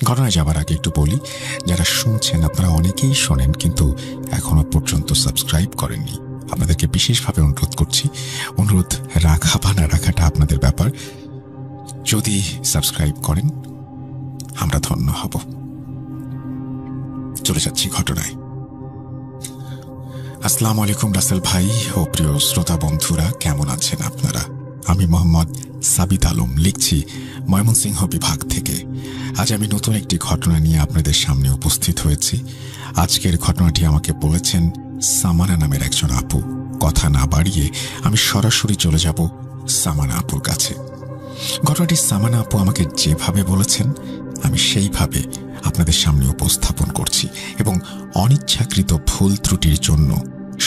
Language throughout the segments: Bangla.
ঘটনায় যাবার আগে একটু বলি, যারা শুনছেন আপনারা অনেকেই শোনেন কিন্তু এখনো পর্যন্ত সাবস্ক্রাইব করেননি। আপনাদেরকে বিশেষভাবে অনুরোধ করছি, অনুরোধ রাখা বা না রাখাটা আপনাদের ব্যাপার। যদি সাবস্ক্রাইব করেন আমরা ধন্য হব। চলে যাচ্ছি ঘটনায়। আসসালামু আলাইকুম রাসেল ভাই ও প্রিয় শ্রোতা বন্ধুরা, কেমন আছেন আপনারা? আমি মোহাম্মদ সাবিত আলম লিখছি ময়মনসিংহ বিভাগ থেকে। আজ আমি নতুন একটি ঘটনা নিয়ে আপনাদের সামনে উপস্থিত হয়েছি। আজকের ঘটনাটি আমাকে বলেছেন সামানা নামের একজন আপু। কথা না বাড়িয়ে আমি সরাসরি চলে যাব সামানা আপুর কাছে। ঘটনাটি সামানা আপু আমাকে যেভাবে বলেছেন আমি সেইভাবে আপনাদের সামনে উপস্থাপন করছি এবং অনিচ্ছাকৃত ভুল ত্রুটির জন্য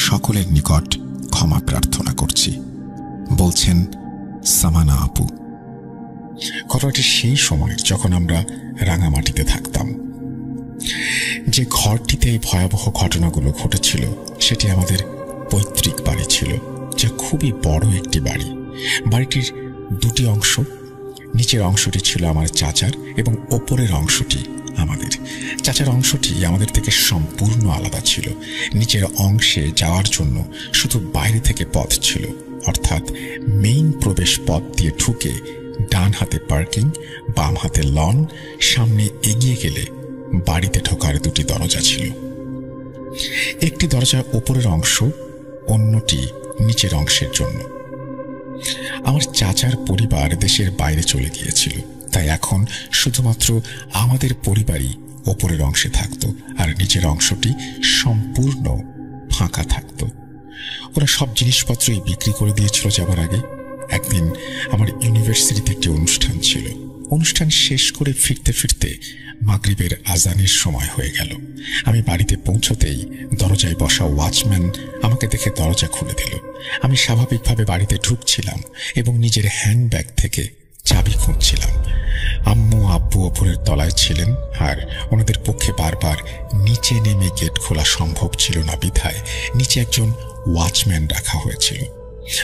সকলের নিকট ক্ষমা প্রার্থনা করছি। বলছেন সামানা আপু। ঘটনাটি সেই সময় যখন আমরা রাঙামাটিতে থাকতাম। যে ঘরটিতে এই ভয়াবহ ঘটনাগুলো ঘটেছিল সেটি আমাদের পৈতৃক বাড়ি ছিল, যা খুবই বড় একটি বাড়ি। বাড়িটির দুটি অংশ, নিচের অংশটি ছিল আমার চাচার এবং ওপরের অংশটি আমাদের। চাচার অংশটি আমাদের থেকে সম্পূর্ণ আলাদা ছিল। নিচের অংশে যাওয়ার জন্য শুধু বাইরে থেকে পথ ছিল, অর্থাৎ মেইন প্রবেশ পথ দিয়ে ঢুকে ডান হাতে পার্কিং, বাম হাতে লন, সামনে এগিয়ে গেলে বাড়িতে ঢোকার দুটি দরজা ছিল। একটি দরজা ওপরের অংশ, অন্যটি নিচের অংশের জন্য। আমার চাচার পরিবার দেশের বাইরে চলে গিয়েছিল, তাই এখন শুধুমাত্র আমাদের পরিবারই ওপরের অংশে থাকত আর নিচের অংশটি সম্পূর্ণ ফাঁকা থাকত। ওরা সব জিনিসপত্রই বিক্রি করে দিয়েছিল যাবার আগে। একদিন আমার ইউনিভার্সিটিতে একটি অনুষ্ঠান ছিল। অনুষ্ঠান শেষ করে ফিরতে ফিরতে মাগরিবের আজানের সময় হয়ে গেল। আমি বাড়িতে পৌঁছতেই দরজায় বসা ওয়াচম্যান আমাকে দেখে দরজা খুলে দিল। আমি স্বাভাবিকভাবে বাড়িতে ঢুকছিলাম এবং নিজের হ্যান্ডব্যাগ থেকে চাবি খুঁজছিলাম। আম্মু আব্বু ওপরের তলায় ছিলেন আর ওনাদের পক্ষে বারবার নিচে নেমে গেট খোলা সম্ভব ছিল না বিধায় নিচে একজন ওয়াচম্যান রাখা হয়েছিল।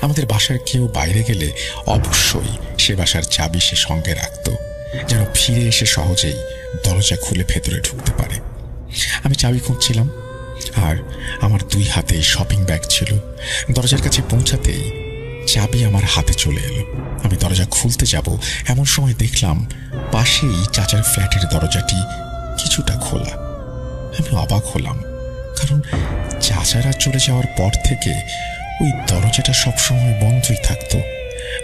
আমাদের বাসার কেউ বাইরে গেলে অবশ্যই সে বাসার চাবি সে সঙ্গে রাখত, যেন ফিরে এসে সহজেই দরজা খুলে ভেতরে ঢুকতে পারে। আমি চাবি খুঁজছিলাম আর আমার দুই হাতে শপিং ব্যাগ ছিল। দরজার কাছে পৌঁছাতেই চাবি আমার হাতে চলে এলো। আমি দরজা খুলতে যাব এমন সময় দেখলাম পাশেই চাচার ফ্ল্যাটের দরজাটি কিছুটা খোলা। আমি অবাক হলাম, কারণ চাচারা চলে যাওয়ার পর থেকে ওই দরজাটা সবসময় বন্ধই থাকতো।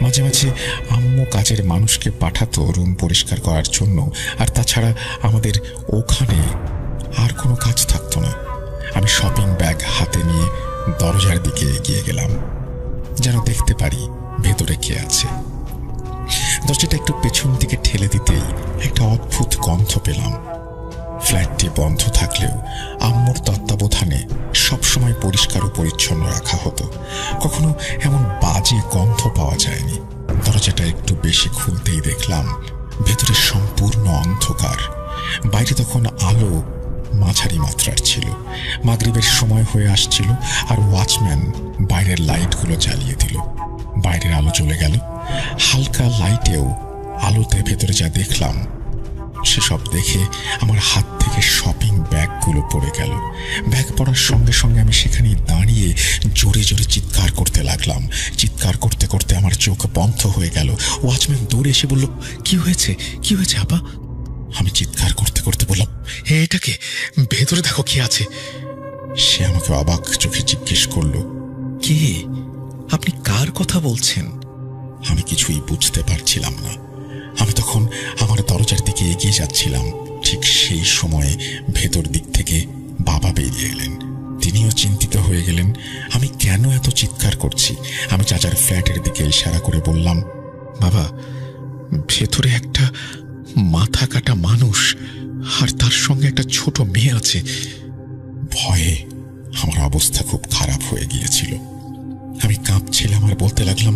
মাঝে মাঝে আম্মু কাজের মানুষকে পাঠাতো রুম পরিষ্কার করার জন্য, আর তাছাড়া আমাদের ওখানে আর কোনো কাজ থাকতো না। আমি শপিং ব্যাগ হাতে নিয়ে দরজার দিকে এগিয়ে গেলাম, যেন দেখতে পারি ভেতরে কে আছে। দরজাটা একটু পেছন দিকে ঠেলে দিতেই একটা অদ্ভুত গন্ধ পেলাম। ফ্ল্যাটটি বন্ধ থাকলেও আম্মুর তত্ত্বাবধানে সবসময় পরিষ্কার ও পরিচ্ছন্ন রাখা হতো। কখনো এমন বাজে গন্ধ পাওয়া যায়নি। দরজাটা একটু বেশি খুলতেই দেখলাম ভেতরে সম্পূর্ণ অন্ধকার। বাইরে তখন আলো মাঝারি মাত্রার ছিল। মাগরিবের সময় হয়ে আসছিল আর ওয়াচম্যান বাইরের লাইটগুলো জ্বালিয়ে দিল। বাইরের আলো চলে গেল। হালকা লাইটেও আলোতে ভেতরে যা দেখলাম সেসব দেখে আমার হাত থেকে শপিং ব্যাগগুলো পড়ে গেল। ব্যাগ পড়ার সঙ্গে সঙ্গে আমি সেখানেই দাঁড়িয়ে জোরে জোরে চিৎকার করতে লাগলাম। চিৎকার করতে করতে আমার চোখ বন্ধ হয়ে গেল। ওয়াচম্যান দৌড়ে এসে বলল, কি হয়েছে, কি হয়েছে আপা? আমি চিৎকার করতে করতে বললাম, এটাকে ভেতরে দেখো কি আছে। সে আমাকে অবাক চোখে জিজ্ঞেস করলো, কে? আপনি কার কথা বলছেন? আমি কিছুই বুঝতে পারছিলাম না। আমি তখন আমার দরজার দিকে এগিয়ে যাচ্ছিলাম। ঠিক সেই সময়ে ভেতর দিক থেকে বাবা বেরিয়ে এলেন। তিনিও চিন্তিত হয়ে গেলেন আমি কেন এত চিৎকার করছি। আমি চাচার ফ্ল্যাটের দিকে ইশারা করে বললাম, বাবা, ভেতরে একটা মাথা কাটা মানুষ আর তার সঙ্গে একটা ছোট মেয়ে আছে। ভয়ে আমার অবস্থা খুব খারাপ হয়ে গিয়েছিল। আমি কাঁপছিলাম আর বলতে লাগলাম,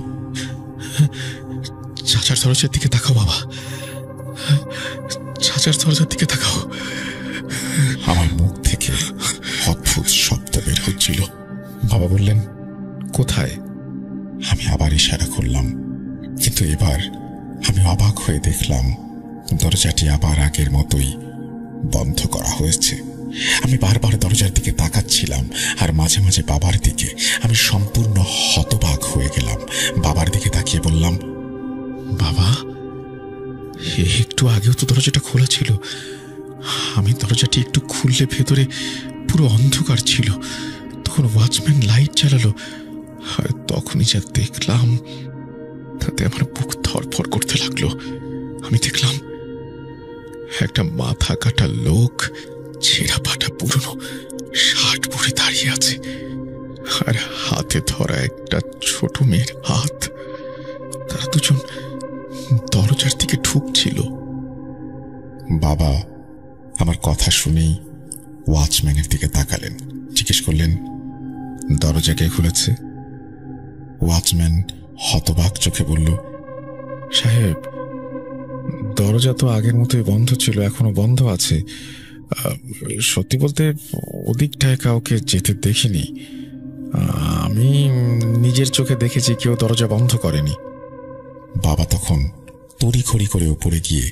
চাচার দরজার দিকে তাকাও বাবা, চাচার দরজার দিকে তাকাও। আমার মুখ থেকে অদ্ভুত শব্দ বের হচ্ছিল। বাবা বললেন, কোথায়? আমি আবার ইশারা করলাম, কিন্তু এবার আমি অবাক হয়ে দেখলাম দরজাটি আবার আগের মতোই বন্ধ করা হয়েছে। আমি বারবার দরজার দিকে তাকাচ্ছিলাম, আর মাঝে মাঝে বাবার দিকে। আমি সম্পূর্ণ হতবাক হয়ে গেলাম। বাবার দিকে তাকিয়ে বললাম, বাবা, একটু আগেও তো দরজাটা খোলা ছিল। আমি দরজাটি একটু খুললে ভেতরে পুরো অন্ধকার ছিল। তখন ওয়াচম্যান লাইট জ্বালালো, আর তখনই যা দেখলাম তাতে আমার বুক ধরফর করতে লাগলো। আমি দেখলাম একটা মাথা কাটা লোক ছেঁড়া পাটা পুরনো শার্ট পরে দাঁড়িয়ে আছে, আর হাতে ধরা একটা ছোট মেয়ের হাত। তারা দুজন দরজার দিকে ঢুকছিল। বাবা আমার কথা শুনেই ওয়াচম্যানের দিকে তাকালেন, জিজ্ঞেস করলেন, দরজা কে খুলেছে? ওয়াচম্যান হতবাক চোখে বলল, সাহেব, দরজা তো আগের মতোই বন্ধ ছিল, এখনো বন্ধ আছে। সত্যি বলতে ওদিকটায় কাউকে যেতে দেখিনি। আমি নিজের চোখে দেখেছি কেউ দরজা বন্ধ করেনি। বাবা তখন তড়িঘড়ি করে উপরে গিয়ে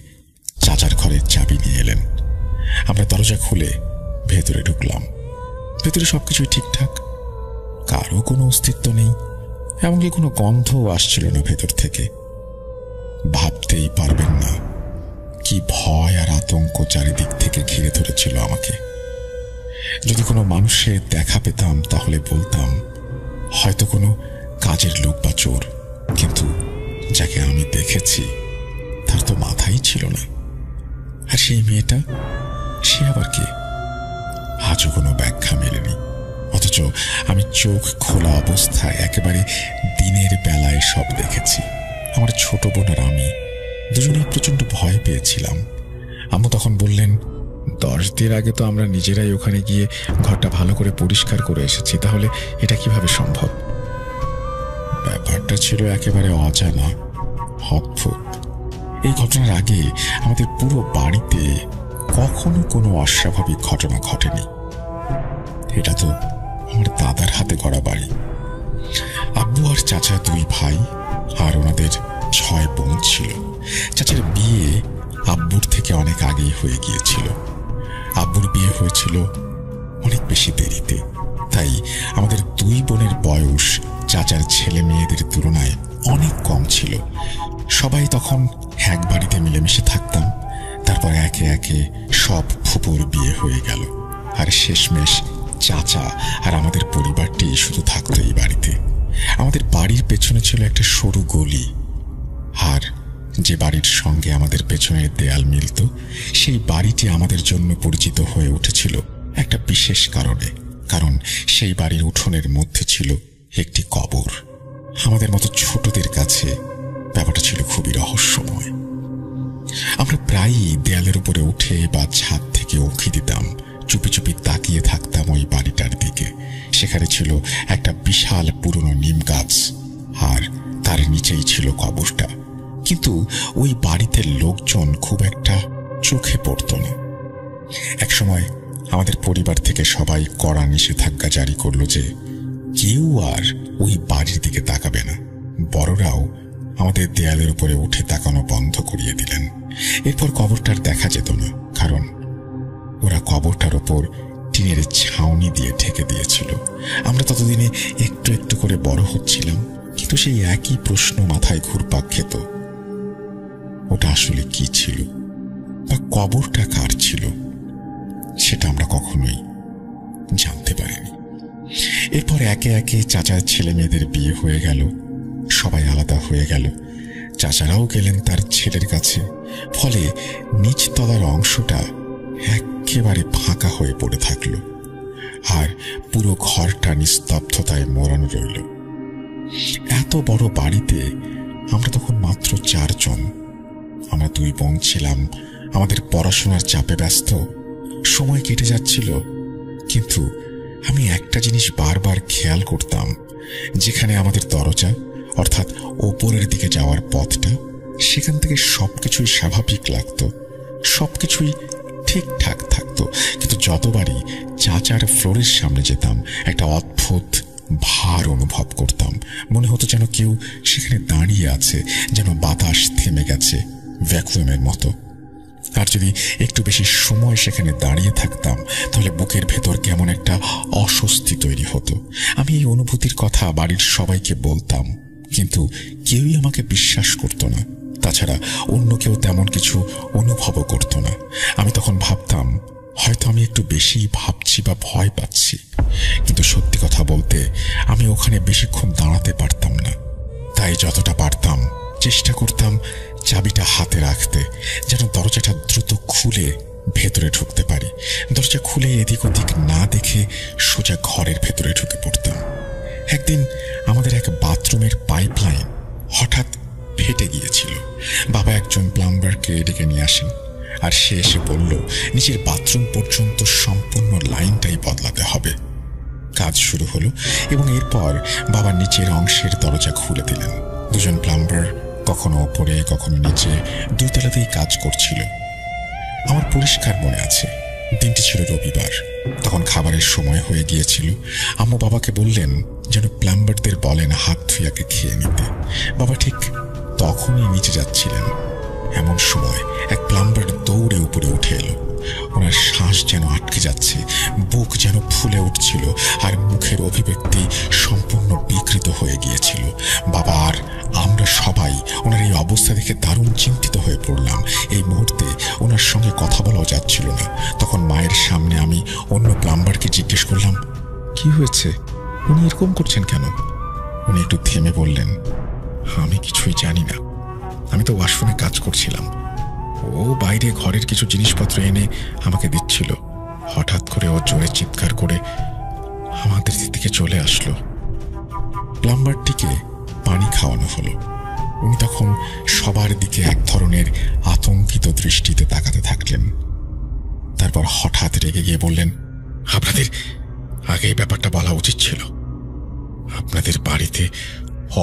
চাচার ঘরের চাবি নিয়ে এলেন। আমরা দরজা খুলে ভেতরে ঢুকলাম। ভেতরে সবকিছুই ঠিকঠাক, কারো কোনো অস্তিত্ব নেই, এমনকি কোনো গন্ধও আসছিল না ভেতর থেকে। ভাবতেই পারবেন না কি ভয় আর আতঙ্ক চারিদিক থেকে ঘিরে ধরেছিল আমাকে। যদি কোনো মানুষের দেখা পেতাম তাহলে বলতাম হয়তো কোনো কাজের লোক বা চোর, কিন্তু যাকে আমি দেখেছি তার তো মাথাই ছিল না। আর সেই মেয়েটা, সে আবার কে? আজও কোনো ব্যাখ্যা মেলেনি। অথচ আমি চোখ খোলা অবস্থায় একেবারে দিনের বেলায় সব দেখেছি। আমার ছোট বোন আর আমি দুজনেই প্রচন্ড ভয় পেয়েছিলাম। আম্মু তখন বললেন, 10 দিন আগে তো আমরা নিজেরাই ওখানে গিয়ে ঘরটা ভালো করে পরিষ্কার করে এসেছি, তাহলে এটা কিভাবে সম্ভব? ব্যাপারটা ছিল একেবারে অজানা, অদ্ভুত। এই ঘটনার আগে আমাদের পুরো বাড়িতে কখনো কোনো অস্বাভাবিক ঘটনা ঘটেনি। এটা তো আমার দাদার হাতে গড়া বাড়ি। আব্বু আর চাচা 2 ভাই, আর ওনাদের 6 বোন ছিল। চাচার বিয়ে আব্বুর থেকে অনেক আগেই হয়ে গিয়েছিল। আব্বুর বিয়ে হয়েছিল অনেক বেশি দেরিতে, তাই আমাদের 2 বোনের বয়স চাচার ছেলে মেয়েদের তুলনায় অনেক কম ছিল। সবাই তখন এক বাড়িতে মিলেমিশে থাকতাম। তারপর একে একে সব ফুপুর বিয়ে হয়ে গেল, আর শেষমেশ চাচা আর আমাদের পরিবারটি শুধু থাকতো এই বাড়িতে। আমাদের বাড়ির পেছনে ছিল একটা সরু গলি, আর যে বাড়ির সঙ্গে আমাদের পেছনের দেয়াল মিলত সেই বাড়িটি আমাদের জন্য পরিচিত হয়ে উঠেছিল একটা বিশেষ কারণে। কারণ সেই বাড়ির উঠোনের মধ্যে ছিল একটি কবর। আমাদের মতো ছোটদের কাছে ব্যাপারটা ছিল খুবই রহস্যময়। আমরা প্রায়ই দেয়ালের উপরে উঠে বা ছাদ থেকে উঁকি দিতাম, চুপি চুপি তাকিয়ে থাকতাম ওই বাড়িটার দিকে। সেখানে ছিল একটা বিশাল পুরনো নিম গাছ, আর তার নিচেই ছিল কবরটা। কিন্তু ওই বাড়িতে লোকজন খুব একটা চোখে পড়ত না। একসময় আমাদের পরিবার থেকে সবাই কড়া নিষেধাজ্ঞা জারি করলো যে কেউ আর ওই বাড়ির দিকে তাকাবে না। বড়রাও আমাদের দেয়ালের উপরে উঠে তাকানো বন্ধ করিয়ে দিলেন। এরপর কবরটার দেখা যেত না, কারণ ওরা কবরটার ওপর টিনের ছাউনি দিয়ে ঢেকে দিয়েছিল। আমরা ততদিনে একটু একটু করে বড় হচ্ছিলাম, কিন্তু সেই একই প্রশ্ন মাথায় ঘুরপাক খেত, ওটা আসলে কি ছিল বা কবরটা কার ছিল সেটা আমরা কখনোই জানতে পারিনি। এরপর একে একে চাচার ছেলে মেয়েদের বিয়ে হয়ে গেল, সবাই আলাদা হয়ে গেল। চাচারাও গেলেন তার ছেলের কাছে। ফলে নিচতলার অংশটা একেবারে ফাঁকা হয়ে পড়ে থাকলো, আর পুরো ঘরটা নিস্তব্ধতায় মোড়ানো রইল। এত বড় বাড়িতে আমরা তখন মাত্র 4 জন। আমরা 2 বোন ছিলাম আমাদের পড়াশোনার চাপে ব্যস্ত। সময় কেটে যাচ্ছিল, কিন্তু আমি একটা জিনিস বারবার খেয়াল করতাম, যেখানে আমাদের দরজা অর্থাৎ ওপরের দিকে যাওয়ার পথটা, সেখান থেকে সবকিছুই স্বাভাবিক লাগতো, সবকিছুই ঠিকঠাক থাকতো। কিন্তু যতবারই চাচার ফ্লোরের সামনে যেতাম একটা অদ্ভুত ভার অনুভব করতাম। মনে হতো যেন কেউ সেখানে দাঁড়িয়ে আছে, যেন বাতাস থেমে গেছে ভ্যাকুয়ামের মতো। আর যদি একটু বেশি সময় সেখানে দাঁড়িয়ে থাকতাম তাহলে বুকের ভেতর কেমন একটা অস্বস্তি তৈরি হতো। আমি এই অনুভূতির কথা বাড়ির সবাইকে বলতাম, কিন্তু কেউই আমাকে বিশ্বাস করত না। তাছাড়া অন্য কেউ তেমন কিছু অনুভবও করত না। আমি তখন ভাবতাম হয়তো আমি একটু বেশি ভাবছি বা ভয় পাচ্ছি, কিন্তু সত্যি কথা বলতে আমি ওখানে বেশিক্ষণ দাঁড়াতে পারতাম না। তাই যতটা পারতাম চেষ্টা করতাম চাবিটা হাতে রাখতে, যেন দরজাটা দ্রুত খুলে ভেতরে ঢুকতে পারি। দরজা খুলে এদিক ওদিক না দেখে সোজা ঘরের ভেতরে ঢুকে পড়তাম। একদিন আমাদের এক বাথরুমের পাইপলাইন হঠাৎ ফেটে গিয়েছিল। বাবা একজন প্লাম্বারকে ডেকে নিয়ে আসেন, আর সে এসে বলল নিচের বাথরুম পর্যন্ত সম্পূর্ণ লাইনটাই বদলাতে হবে। কাজ শুরু হলো এবং এরপর বাবা নিচের অংশের দরজা খুলে দিলেন। দুজন প্লাম্বার কখনো ওপরে কখনো নিচে দুই তলাতেই কাজ করছিল। আমার পরিষ্কার মনে আছে, দিনটি ছিল রবিবার। তখন খাবারের সময় হয়ে গিয়েছিল। আম্মু বাবাকে বললেন যেন প্লাম্বারদের বলেন হাত ধুইয়াকে খেয়ে নিতে। বাবা ঠিক তখনই নিচে যাচ্ছিলেন। এমন সময় এক প্লাম্বার দৌড়ে উপরে উঠে এলো। ওনার শ্বাস যেন আটকে যাচ্ছে, বুক যেন ফুলে উঠছিল, আর মুখের অভিব্যক্তি সম্পূর্ণ বিকৃত হয়ে গিয়েছিল। বাবা আর আমরা সবাই ওনার এই অবস্থা দেখে দারুণ চিন্তিত হয়ে পড়লাম। এই মুহূর্তে ওনার সঙ্গে কথা বলাও যাচ্ছিল না। তখন মায়ের সামনে আমি অন্য প্লাম্বারকে জিজ্ঞেস করলাম, কি হয়েছে, উনি এরকম করছেন কেন? উনি একটু থেমে বললেন, আমি কিছুই জানি না, আমি তো ওয়াশরুমে কাজ করছিলাম। ও বাইরে ঘরের কিছু জিনিসপত্র এনে আমাকে দিচ্ছিল। হঠাৎ করে ও জোরে চিৎকার করে আমাদের দিকে চলে আসলো। প্লাম্বারটিকে পানি খাওয়ানো হলো। উনি তখন সবার দিকে এক ধরনের আতঙ্কিত দৃষ্টিতে তাকাতে থাকলেন। তারপর হঠাৎ রেগে গিয়ে বললেন, আপনাদের আগে এই ব্যাপারটা বলা উচিত ছিল। আপনাদের বাড়িতে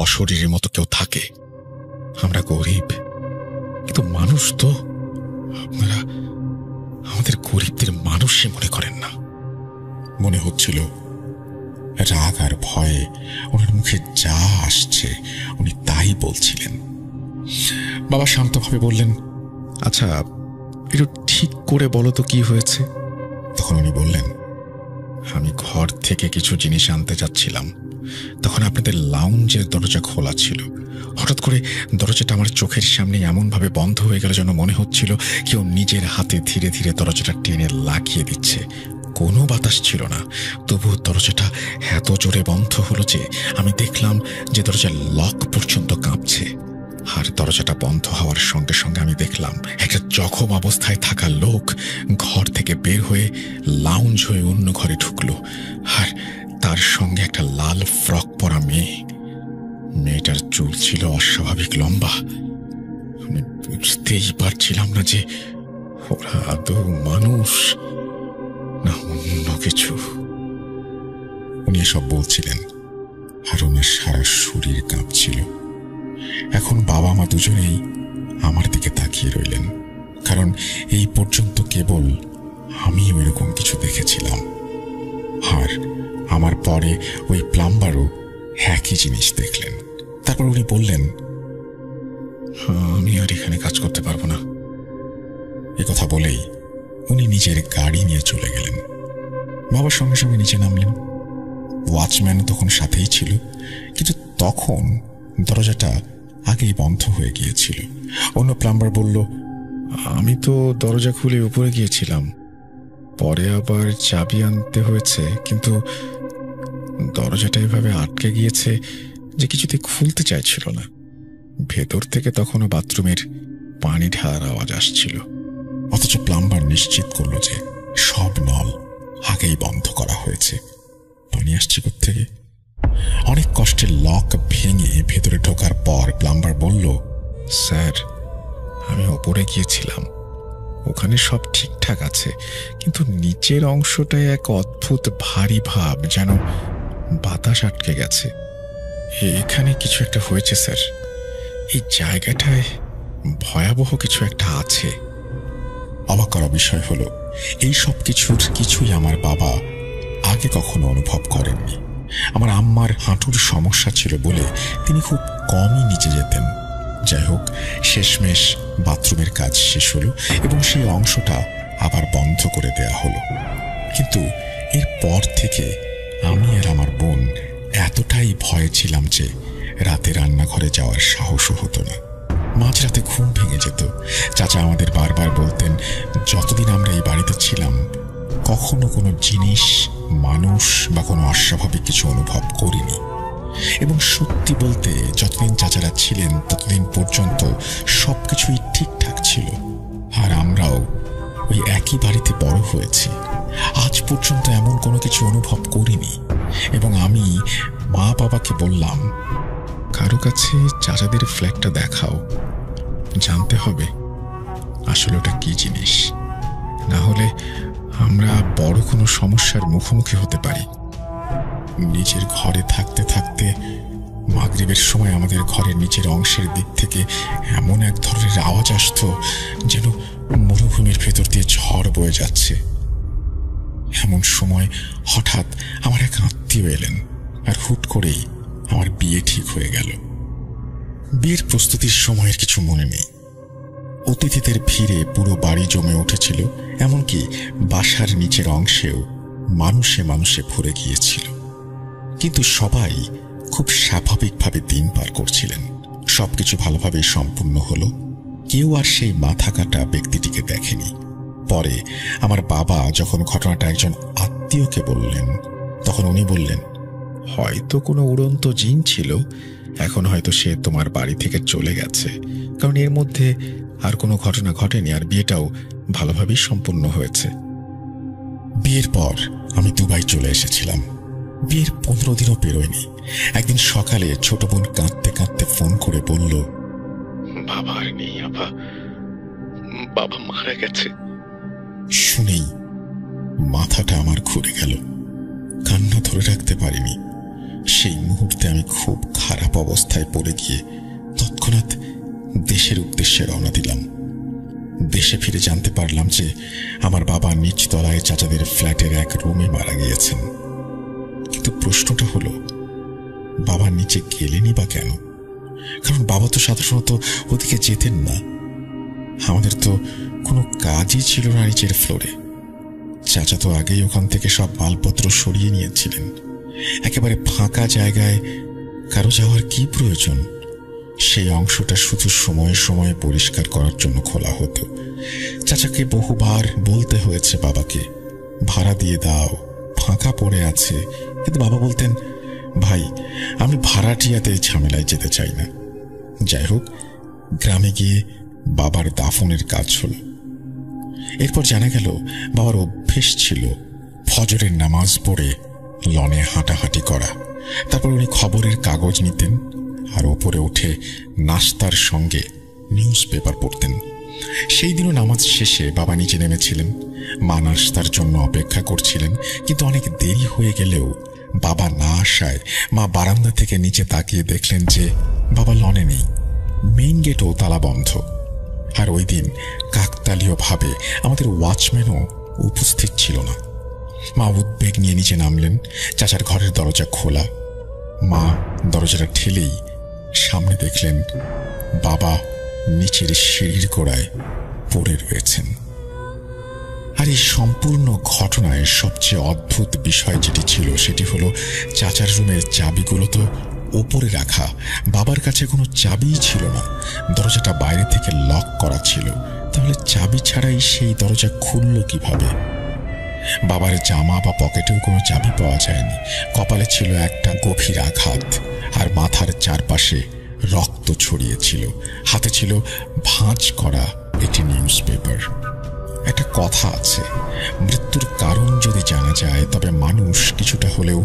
অশরীরের মতো কেউ থাকে। আমরা গরিব, কিন্তু মানুষ তো। আপনারা আমাদের গরিবদের মানুষই মনে করেন না। মনে হচ্ছিল রাগ আর ভয়ে ওনার মুখে যা আসছে উনি তাই বলছিলেন। বাবা শান্তভাবে বললেন, আচ্ছা একটু ঠিক করে বলো তো কি হয়েছে। তখন উনি বললেন, আমি ঘর থেকে কিছু জিনিস আনতে যাচ্ছিলাম। তখন আপনাদের লাউঞ্জের দরজা খোলা ছিল। হঠাৎ করে দরজাটা আমার চোখের সামনে এমনভাবে বন্ধ হয়ে গেল যেন মনে হচ্ছিল কেউ নিজের হাতে ধীরে ধীরে দরজাটা টেনে লাগিয়ে দিচ্ছে। কোনো বাতাস ছিল না, তবুও দরজাটা এত জোরে বন্ধ হলো যে আমি দেখলাম যে দরজার লক পর্যন্ত কাঁপছে। আর দরজাটা বন্ধ হওয়ার সঙ্গে সঙ্গে আমি দেখলাম একটা জখম অবস্থায় থাকা লোক ঘর থেকে বের হয়ে লাউঞ্জ হয়ে অন্য ঘরে ঢুকলো, আর তার সঙ্গে একটা লাল ফ্রক পরা মেয়ে। মেয়েটার চুল ছিল অস্বাভাবিক লম্বা। আমি বুঝতেই পারছিলাম না যে ওরা আদৌ মানুষ না অন্য কিছু। উনি এসব বলছিলেন আর ওনার সারা শরীর কাঁপছিল। এখন বাবা মা দুজনেই আমার দিকে তাকিয়ে রইলেন, কারণ এই পর্যন্ত কেবল আমি ওইরকম কিছু দেখেছিলাম। আর আমার পরে ওই প্লাম্বারও একই জিনিস দেখলেন। তারপর উনি বললেন, আমি আর এখানে কাজ করতে পারবো না। কথা বলেই উনি নিজের গাড়ি নিয়ে চলে গেলেন। বাবার সঙ্গে সঙ্গে নিচে নামলেন। ওয়াচম্যান তখন সাথেই ছিল, কিন্তু তখন দরজাটা আগেই বন্ধ হয়ে গিয়েছিল। অন্য প্লাম্বার বলল, আমি তো দরজা খুলে উপরে গিয়েছিলাম, পরে আবার চাবি আনতে হয়েছে, কিন্তু দরজাটা এভাবে আটকে গিয়েছে যে কিছুতে খুলতে চাইছিল না। ভেতর থেকে তখনও বাথরুমের পানি ঢালার আওয়াজ আসছিল। অথচ প্লাম্বার নিশ্চিত করলো যে সব নল আগেই বন্ধ করা হয়েছে। পানি আসছে কোত্থেকে? অনেক কষ্টে লক ভেঙে ভেতরে ঢোকার পর প্লাম্বার বলল, স্যার, আমি ওপরে গিয়েছিলাম, ওখানে সব ঠিকঠাক আছে, কিন্তু নিচের অংশটায় এক অদ্ভুত ভারী ভাব, যেন বাতাস আটকে গেছে। এখানে কিছু একটা হয়েছে স্যার, এই জায়গাটায় ভয়াবহ কিছু একটা আছে। অবাক করা বিষয় হলো এই সব কিছুই আমার বাবা আগে কখনো অনুভব করেননি। আমার আম্মার হাঁটুর সমস্যা ছিল বলে তিনি খুব কমই নিচে যেতেন। যাই হোক, শেষমেশ বাথরুমের কাজ শেষ হলো এবং সেই অংশটা আবার বন্ধ করে দেয়া হলো। কিন্তু এরপর থেকে আমি আর আমার বোন এতটাই ভয়ে ছিলাম যে রাতে রান্নাঘরে যাওয়ার সাহসও হতো না। মাঝরাতে ঘুম ভেঙে যেত। চাচা আমাদের বারবার বলতেন, যতদিন আমরা এই বাড়িতে ছিলাম কখনো কোনো জিনিস, মানুষ বা কোনো অস্বাভাবিক কিছু অনুভব করিনি। এবং সত্যি বলতে যতদিন চাচারা ছিলেন ততদিন পর্যন্ত সবকিছুই ঠিকঠাক ছিল। আর আমরাও ওই একই বাড়িতে বড় হয়েছি, আজ পর্যন্ত এমন কোনো কিছু অনুভব করিনি। এবং আমি মা বাবাকে বললাম, কারো কাছে চাচাদের ফ্ল্যাটটা দেখাও, জানতে হবে আসলে ওটা কি জিনিস, না হলে আমরা বড় কোনো সমস্যার মুখোমুখি হতে পারি। নিজের ঘরে থাকতে থাকতে মাগরিবের সময় আমাদের ঘরের নিচের অংশের দিক থেকে এমন এক ধরনের আওয়াজ আসত যেন মরুভূমির ভেতর দিয়ে ঝড় বয়ে যাচ্ছে। এমন সময় হঠাৎ আমার এক আত্মীয় এলেন, আর হুট করেই আমার বিয়ে ঠিক হয়ে গেল। বিয়ের প্রস্তুতির সময়ের কিছু মনে নেই। অতিথিদের ভিড়ে পুরো বাড়ি জমে উঠেছিল, এমনকি বাসার নিচের অংশেও মানুষে মানুষে ভরে গিয়েছিল। কিন্তু সবাই খুব স্বাভাবিকভাবে দিন পার করছিলেন। সবকিছু ভালোভাবে সম্পূর্ণ হলো। কেউ আর সেই মাথা কাটা ব্যক্তিটিকে দেখেনি। পরে আমার বাবা যখন ঘটনাটা একজন আত্মীয়কে বললেন, তখন উনি বললেন, হয়তো কোনো উড়ন্ত জিন ছিল, এখন হয়তো সে তোমার বাড়ি থেকে চলে গেছে, কারণ এর মধ্যে আর কোনো ঘটনা ঘটেনি, আর বিয়েটাও ভালোভাবেই সম্পূর্ণ হয়েছে। বিয়ের পর আমি দুবাই চলে এসেছিলাম। বিয়ের 15 দিনও পেরোয়নি। একদিন সকালে ছোট বোন কাঁদতে কাঁদতে ফোন করে বলল, বাবা আর নেই আপা, বাবা মারা গেছে। শুনেই মাথাটা আমার ঘুরে গেল। কান্না ধরে রাখতে পারিনি। সেই মুহূর্তে আমি খুব খারাপ অবস্থায় পড়ে গিয়ে তৎক্ষণাৎ দেশের উদ্দেশ্যে রওনা দিলাম। দেশে ফিরে জানতে পারলাম যে আমার বাবা নিচতলায় চাচাদের ফ্ল্যাটের এক রুমে মারা গিয়েছেন। কিন্তু প্রশ্নটা হলো, বাবা নিচে গেলেনই বা কেন? কারণ বাবা তো সাধারণত ওদিকে যেতেন না। আমাদের তো কোনো কাজই ছিল না নিচের ফ্লোরে। চাচা তো আগেই ওখান থেকে সব মালপত্র সরিয়ে নিয়েছিলেন। একেবারে ফাঁকা জায়গায় কারো যাওয়ার কি প্রয়োজন? সেই অংশটা শুধু সময়ে সময়ে পরিষ্কার করার জন্য খোলা হতো। চাচাকে বহুবার বলতে হয়েছে বাবাকে, ভাড়া দিয়ে দাও, ফাঁকা পড়ে আছে। কিন্তু বাবা বলতেন, ভাই আমি ভাড়াটিয়াদের ঝামেলায় যেতে চাই না। যাই হোক, গ্রামে গিয়ে বাবার দাফনের কাজ হলো। এরপর জানা গেল বাবার অভ্যেস ছিল ফজরের নামাজ পড়ে লনে হাঁটাহাঁটি করা। তারপর উনি খবরের কাগজ নিতেন আর ওপরে উঠে নাস্তার সঙ্গে নিউজ পেপার পড়তেন। সেই দিনও নামাজ শেষে বাবা নিচে নেমেছিলেন। মা নাস্তার জন্য অপেক্ষা করছিলেন, কিন্তু অনেক দেরি হয়ে গেলেও বাবা না আসায় মা বারান্দা থেকে নিচে তাকিয়ে দেখলেন যে বাবা লনে নেই। মেইন গেটও তালা বন্ধ। আর ওই দিন কাকতালীয়ভাবে আমাদের ওয়াচম্যানও উপস্থিত ছিল না। মা উদ্বেগ নিয়ে নিচে নামলেন। চাচার ঘরের দরজা খোলা। মা দরজাটা ঠেলেই সামনে দেখলেন বাবা নিচের সিঁড়ির গোড়ায় পড়ে রয়েছেন। আর এই সম্পূর্ণ ঘটনায় সবচেয়ে অদ্ভুত বিষয় যেটি ছিল সেটি হলো, চাচার রুমের চাবিগুলো তো ওপরে রাখা, বাবার কাছে কোনো চাবিই ছিল না। দরজাটা বাইরে থেকে লক করা ছিল। তাহলে চাবি ছাড়াই সেই দরজা খুলল কিভাবে? বাবার জামা বা পকেটেও কোনো চাবি পাওয়া যায়নি। কপালে ছিল একটা গভীর আঘাত, আর মাথার চারপাশে রক্ত ছড়িয়েছিল। হাতে ছিল ভাঁজ করা একটি নিউজ পেপার। একটা কথা আছে, মৃত্যুর কারণ যদি জানা যায় তবে মানুষ কিছুটা হলেও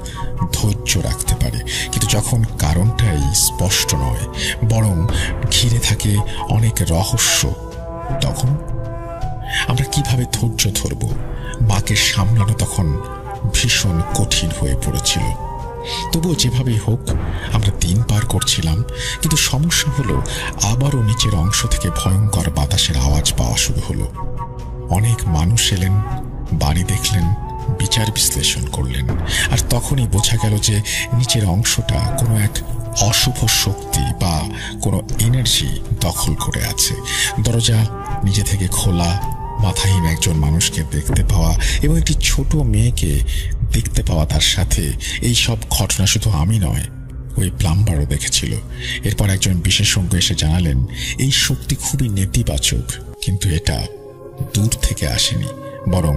ধৈর্য রাখতে পারে। কিন্তু যখন কারণটাই স্পষ্ট নয়, বরং ঘিরে থাকে অনেক রহস্য, তখন আমরা কিভাবে ধৈর্য ধরব? মাকে সামলানো তখন ভীষণ কঠিন হয়ে পড়েছিল। তবুও যেভাবেই হোক আমরা দিন পার করছিলাম। কিন্তু সমস্যা হলো, আবারও নিচের অংশ থেকে ভয়ঙ্কর বাতাসের আওয়াজ পাওয়া শুরু হলো। অনেক মানুষ এলেন, বাড়ি দেখলেন, বিচার বিশ্লেষণ করলেন, আর তখনই বোঝা গেল যে নিচের অংশটা কোনো এক অশুভ শক্তি বা কোনো এনার্জি দখল করে আছে। দরজা নিজে থেকে খোলা, মাথাহীন একজন মানুষকে দেখতে পাওয়া এবং একটি ছোট মেয়েকে দেখতে পাওয়া, তার সাথে এই সব ঘটনা শুধু আমি নয়, ওই প্লাম্বারও দেখেছিল। এরপর একজন বিশেষজ্ঞ এসে জানালেন এই শক্তি খুবই নেতিবাচক, কিন্তু এটা দূর থেকে আসেনি, বরং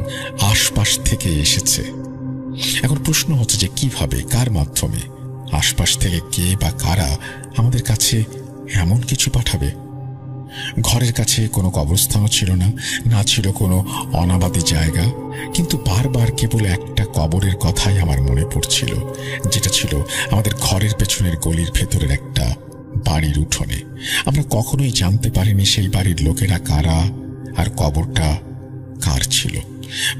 আশপাশ থেকে এসেছে। এখন প্রশ্ন হচ্ছে যে কিভাবে, কার মাধ্যমে, আশপাশ থেকে কে বা কারা আমাদের কাছে এমন কিছু পাঠাবে? ঘরের কাছে কোনো কবরস্থানও ছিল না, না ছিল কোনো অনাবাদী জায়গা, কিন্তু বারবার কেবল একটা কবরের কথাই আমার মনে পড়ছিল, যেটা ছিল আমাদের ঘরের পেছনের গলির ভেতরের একটা বাড়ির উঠোনে। আমরা কখনোই জানতে পারিনি সেই বাড়ির লোকেরা কারা আর কবরটা কার ছিল।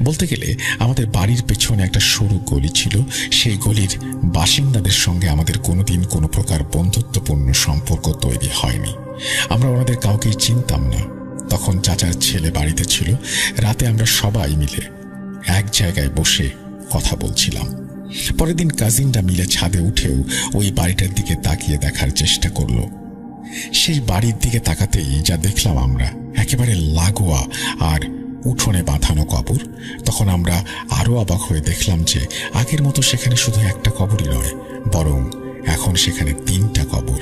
বলতে গেলে আমাদের বাড়ির পেছনে একটা সরু গলি ছিল। সেই গলির বাসিন্দাদের সঙ্গে আমাদের কোনোদিন কোনো প্রকার বন্ধুত্বপূর্ণ সম্পর্ক তৈরি হয়নি। আমরা ওনাদের কাউকেই চিনতাম না। তখন চাচার ছেলে বাড়িতে ছিল। রাতে আমরা সবাই মিলে এক জায়গায় বসে কথা বলছিলাম। পরের দিন কাজিনরা মিলে ছাদে উঠেও ওই বাড়িটার দিকে তাকিয়ে দেখার চেষ্টা করলো। সেই বাড়ির দিকে তাকাতেই যা দেখলাম আমরা, একেবারে লাগোয়া আর উঠোনে বাঁধানো কবর। তখন আমরা আরো অবাক হয়ে দেখলাম যে আগের মতো সেখানে শুধু একটা কবরই নয়, বরং এখন সেখানে 3টা কবর।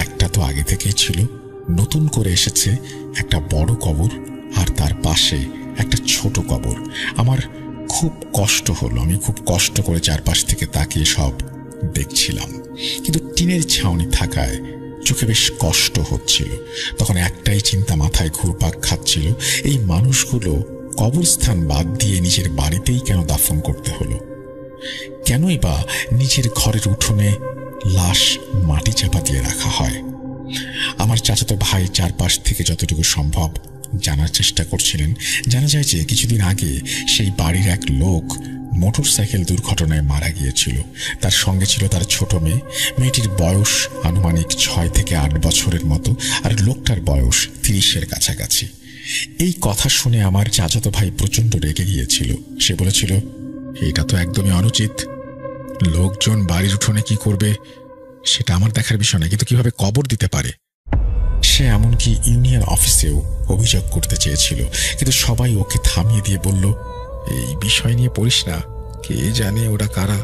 একটা তো আগে থেকেই ছিল, নতুন করে এসেছে একটা বড় কবর, আর তার পাশে একটা ছোট কবর। আমার খুব কষ্ট হলো। আমি খুব কষ্ট করে চারপাশ থেকে তাকিয়ে সব দেখছিলাম, কিন্তু টিনের ছাউনি থাকায় চোখে বেশ কষ্ট হচ্ছিল। তখন একটাই চিন্তা মাথায় ঘুরপাক খাচ্ছিল, এই মানুষগুলো কবরস্থান বাদ দিয়ে নিজের বাড়িতেই কেন দাফন করতে হলো? কেনই বা নিজের ঘরের উঠোনে লাশ মাটি চাপা দিয়ে রাখা হয়? আমার চাচাতো ভাই চারপাশ থেকে যতটুকু সম্ভব জানার চেষ্টা করছিলেন। জানা যায় যে কিছুদিন আগে সেই বাড়ির এক লোক মোটরসাইকেল দুর্ঘটনায় মারা গিয়েছিল। তার সঙ্গে ছিল তার ছোট মেয়ে। মেয়েটির বয়স আনুমানিক 6 থেকে 8 বছরের মতো, আর লোকটার বয়স 30-এর কাছাকাছি। এই কথা শুনে আমার চাচাতো ভাই প্রচন্ড রেগে গিয়েছিল। সে বলেছিল, এটা তো একদমই অনুচিত। লোকজন বাড়ির উঠোনে কি করবে সেটা আমার দেখার বিষয় না, কিন্তু কিভাবে কবর দিতে পারে? সে এমনকি ইউনিয়ন অফিসেও অভিযোগ করতে চেয়েছিল, কিন্তু সবাই ওকে থামিয়ে দিয়ে বলল, এই বিষয় নিয়ে পড়িস না, কে জানে ওরা কারা,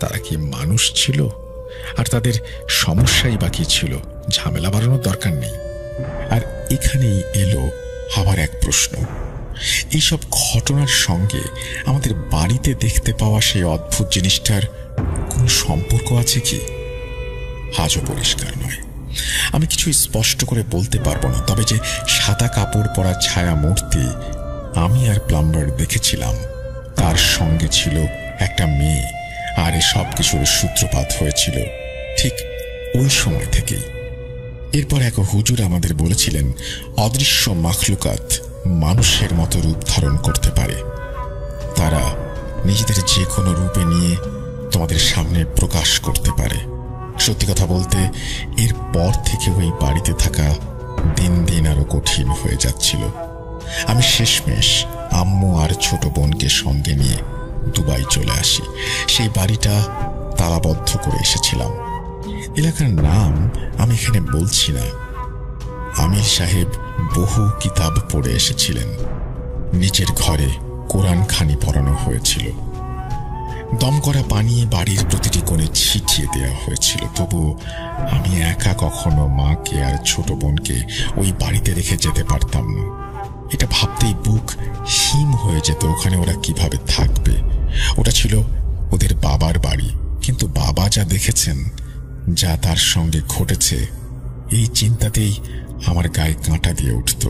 তারা কি মানুষ ছিল, আর তাদের সমস্যাই বা কি ছিল, ঝামেলা বাড়ানোর দরকার নেই। আর এখানেই এলো আবার এক প্রশ্ন, এইসব ঘটনার সঙ্গে আমাদের বাড়িতে দেখতে পাওয়া সেই অদ্ভুত জিনিসটার কোন সম্পর্ক আছে কি? আজও পরিষ্কার নয়। আমি কিছু স্পষ্ট করে বলতে পারবো না, তবে যে সাদা কাপড় পরা ছায়া মূর্তি আমি আর প্লাম্বার দেখেছিলাম, তার সঙ্গে ছিল একটা মেয়ে, আর এসব কিছুর সূত্রপাত হয়েছিল ঠিক ওই সময় থেকেই। এরপর এক হুজুর আমাদের বলেছিলেন, অদৃশ্য মাখলুকাত মানুষের মতো রূপ ধারণ করতে পারে। তারা নিজেদের যে কোনো রূপে নিয়ে তোমাদের সামনে প্রকাশ করতে পারে। সত্যি কথা বলতে এরপর থেকে ওই বাড়িতে থাকা দিন দিন আরো কঠিন হয়ে যাচ্ছিল। আমি শেষমেশ আম্মু আর ছোট বোনকে সঙ্গে নিয়ে দুবাই চলে আসি। সেই বাড়িটা তালাবদ্ধ করে এসেছিলাম। এলাকার নাম আমি এখানে বলছি না। আমির সাহেব বহু কিতাব পড়ে এসেছিলেন। নিচের ঘরে কোরআন খানি পড়ানো হয়েছিল। দম করা পানি বাড়ির প্রতিটি কোণে ছিটিয়ে দেওয়া হয়েছিল। তবু আমি একা কখনো মাকে আর ছোট বোনকে ওই বাড়িতে রেখে যেতে পারতাম না। এটা ভাবতেই বুক হিম হয়ে যেত। ওখানে ওরা কিভাবে থাকবে? ওটা ছিল ওদের বাবার বাড়ি, কিন্তু বাবা যা দেখেছেন, যা তার সঙ্গে ঘটেছে, এই চিন্তাতেই আমার গায়ে কাঁটা দিয়ে উঠত।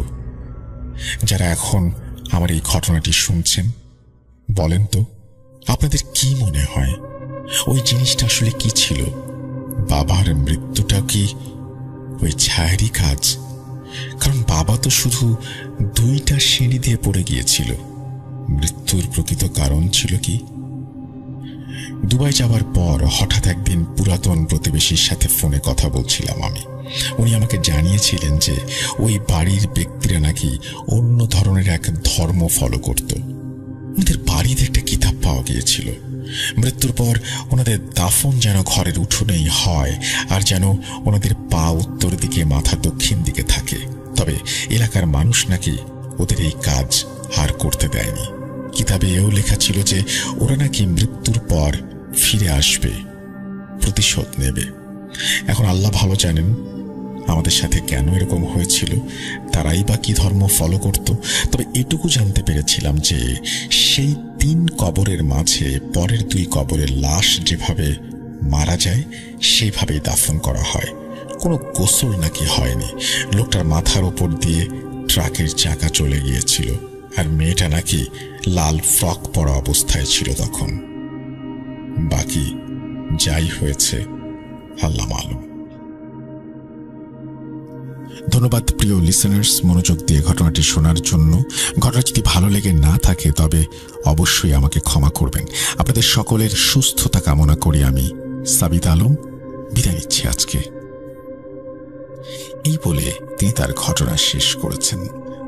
যারা এখন আমার এই ঘটনাটি শুনছেন, বলেন তো আপনাদের কি মনে হয় ওই জিনিসটা আসলে কি ছিল? বাবার মৃত্যুটা কি ওই ছায়ারই কাজ? কারণ বাবা তো শুধু 2টা সিঁড়ি দিয়ে পড়ে গিয়েছিল। মৃত্যুর প্রকৃত কারণ ছিল কি? দুবাই যাওয়ার পর হঠাৎ একদিন পুরাতন প্রতিবেশীর সাথে ফোনে কথা বলছিলাম আমি। উনি আমাকে জানিয়েছিলেন যে ওই বাড়ির ব্যক্তিরা নাকি অন্য ধরনের এক ধর্ম ফলো করত। ওনাদের বাড়িতে একটা কিতাব পাওয়া গিয়েছিল। মৃত্যুর পর ওনাদের দাফন যেন ঘরের উঠোনেই হয়, আর যেন ওনাদের পা উত্তর দিকে, মাথা দক্ষিণ দিকে থাকে। তবে এলাকার মানুষ নাকি ওদের এই কাজ আর করতে দেয়নি। কিতাবে এও লেখা ছিল যে ওরা নাকি মৃত্যুর পর ফিরে আসবে, প্রতিশোধ নেবে। এখন আল্লাহ ভালো জানেন আমাদের সাথে কেন এরকম হয়েছিল, তারাই বা কি ধর্ম ফলো করত। তবে এটুকু জানতে পেরেছিলাম যে সেই 3 কবরের মাঝে পরের 2 কবরের লাশ যেভাবে মারা যায় সেইভাবেই দাফন করা হয়। কোনো গোসল নাকি হয়নি। লোকটার মাথার উপর দিয়ে ট্রাকের চাকা চলে গিয়েছিল, আর মেয়েটা নাকি লাল ফ্রক পরা অবস্থায় ছিল তখন। বাকি যাই হয়েছে আল্লাহ মালুম। ধন্যবাদ প্রিয় লিসেনার্স মনোযোগ দিয়ে ঘটনাটি শোনার জন্য। ঘটনা যদি ভালো লেগে না থাকে তবে অবশ্যই আমাকে ক্ষমা করবেন। আপনাদের সকলের সুস্থতা কামনা করি আমি সাবিত আলম বিদায় নিচ্ছি আজকে। এই বলে তিনি তার ঘটনা শেষ করেছেন।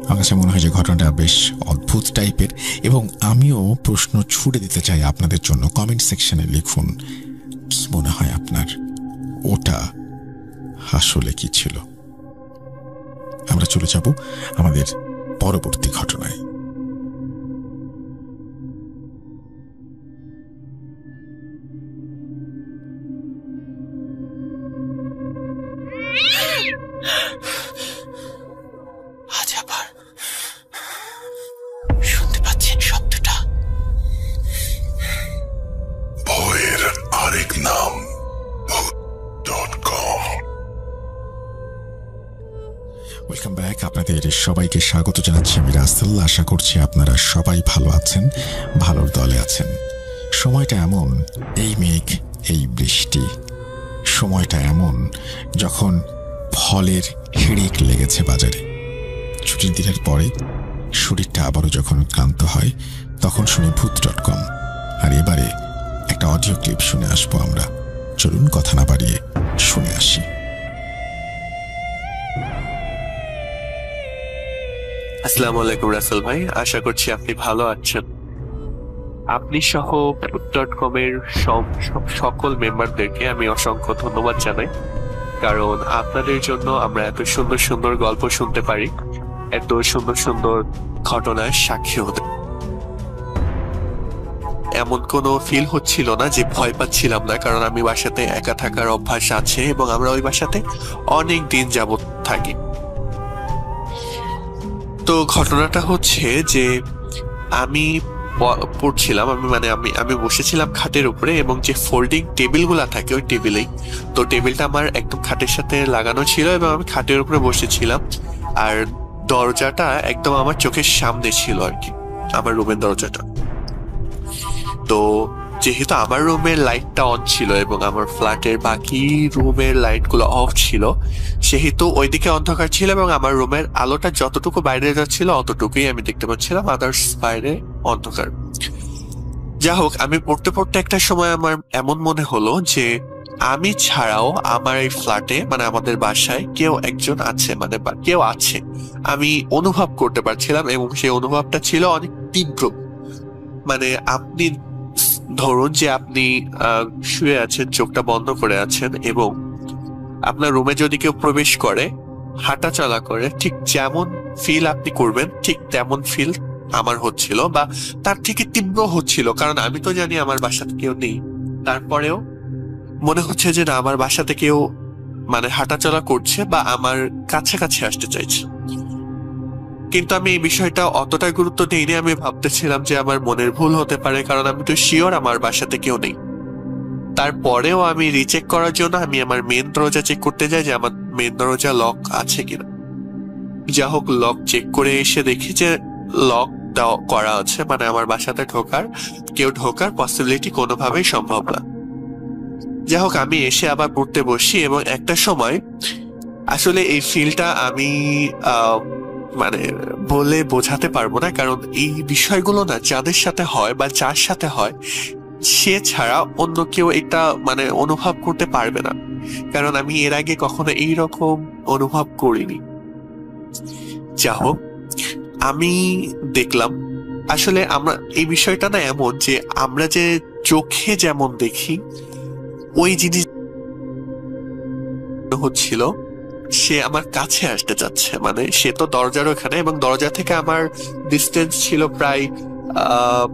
আমার কাছে মনে হয় যে ঘটনাটা বেশ অদ্ভুত টাইপের, এবং আমিও প্রশ্ন ছুড়ে দিতে চাই আপনাদের জন্য। কমেন্ট সেকশনে লিখুন কি মনে হয় আপনার, ওটা আসলে কি ছিল। আমরা চলে যাব আমাদের পরবর্তী ঘটনায়। আজ আবার শুনতে পাচ্ছেন শব্দটা? ভয়ের আরেক নাম ভূত.com। Welcome back. আপনাদের সবাইকে স্বাগত জানাচ্ছি আমি রাসেল। আশা করছি আপনারা সবাই ভালো আছেন, ভালোর দলে আছেন। সময়টা এমন, এই মেঘ, এই বৃষ্টি। সময়টা এমন যখন ফলের হিড়িক লেগেছে বাজারে। ছুটির দিনের পরে শরীরটা আবারও যখন ক্লান্ত হয় তখন শুনি ভূত.com। আর এবারে একটা অডিও ক্লিপ শুনে আসবো আমরা। চলুন কথা না বাড়িয়ে শুনে আসি। আসসালামু আলাইকুম রাসেল ভাই, আশা করছি আপনি ভালো আছেন। আপনি সহ ভূত.com এর সকল মেম্বারদেরকে আমি অসংখ্য ধন্যবাদ জানাই, কারণ আপনাদের জন্য আমরা এত সুন্দর সুন্দর গল্প শুনতে পারি, এত সুন্দর সুন্দর ঘটনার সাক্ষী হতে। এমন কোনো ফিল হচ্ছিল না যে ভয় পাচ্ছিলাম না, কারণ আমি বাসাতে একা থাকার অভ্যাস আছে এবং আমরা ওই বাসাতে অনেক দিন যাবত থাকি। তো ঘটনাটা হচ্ছে যে আমি পড়ছিলাম, আমি বসেছিলাম খাটের উপরে, এবং যে ফোল্ডিং টেবিলগুলা থাকে ওই টেবিলেই। তো টেবিলটা আমার একদম খাটের সাথে লাগানো ছিল এবং আমি খাটের উপরে বসেছিলাম, আর দরজাটা একদম আমার চোখের সামনে ছিল আর কি, আমার রুমের দরজাটা। তো যেহেতু আমার রুমের লাইটটা অন ছিল এবং আমার ফ্ল্যাটের বাকি রুমের লাইটগুলো অফ ছিল, সেহেতু ওইদিকে অন্ধকার ছিল এবং আমার রুমের আলোটা যতটুকু বাইরে যাচ্ছিল অতটুকুই আমি দেখতে পাচ্ছিলাম, আদার্স বাইরে অন্ধকার। যা হোক, আমি পড়তে পড়তে একটা সময় আমার এমন মনে হলো যে আমি ছাড়াও আমার এই ফ্ল্যাটে, আমাদের বাসায় কেউ একজন আছে, কেউ আছে, আমি অনুভব করতে পারছিলাম। এবং সেই অনুভবটা ছিল অনেক তীব্র। আপনি ধরুন যে আপনি শুয়ে আছেন, চোখটা বন্ধ করে আছেন, এবং আপনার রুমে যদি কেউ প্রবেশ করে, হাঁটা চলা করে, ঠিক যেমন ফিল আপনি করবেন ঠিক তেমন ফিল আমার হচ্ছিল, বা তার থেকে তীব্র হচ্ছিল। কারণ আমি তো জানি আমার বাসাতে কেউ নেই, তারপরেও মনে হচ্ছে যে না, আমার বাসাতে কেউ হাঁটা চলা করছে বা আমার কাছাকাছি আসতে চাইছে। কিন্তু আমি এই বিষয়টা অতটা গুরুত্ব দিইনি। আমি ভাবতেছিলাম যে আমার মনের ভুল হতে পারে, কারণ আমি তো শিওর আমার বাসাতে কেউ নেই। তারপরেও আমি রিচেক করার জন্য আমি আমার মেন দরজা চেক করতে যাই যে আমার মেন দরজা লক আছে কিনা। যা হোক, লক চেক করে এসে দেখি যে লক করা আছে, আমার বাসাতে কেউ ঢোকার পসিবিলিটি কোনোভাবেই সম্ভব না। যা হোক, আমি এসে আবার পড়তে বসি, এবং একটা সময় আসলে এই ফিলটা আমি বলে বোঝাতে পারবো না, কারণ এই বিষয়গুলো না যাদের সাথে হয় বা যার সাথে হয় সে ছাড়া অন্য কেউ এটা অনুভব করতে পারবে না, কারণ আমি এর আগে কখনো এইরকম অনুভব করিনি। যা হোক, আমি দেখলাম আসলে আমরা এই বিষয়টা না এমন যে আমরা যে চোখে যেমন দেখি ওই জিনিস হচ্ছিল সে আমার কাছে আসতে চাচ্ছে, মানে সে তো দরজার ওখানে এবং দরজা থেকে আমার ডিস্টেন্স ছিল প্রায়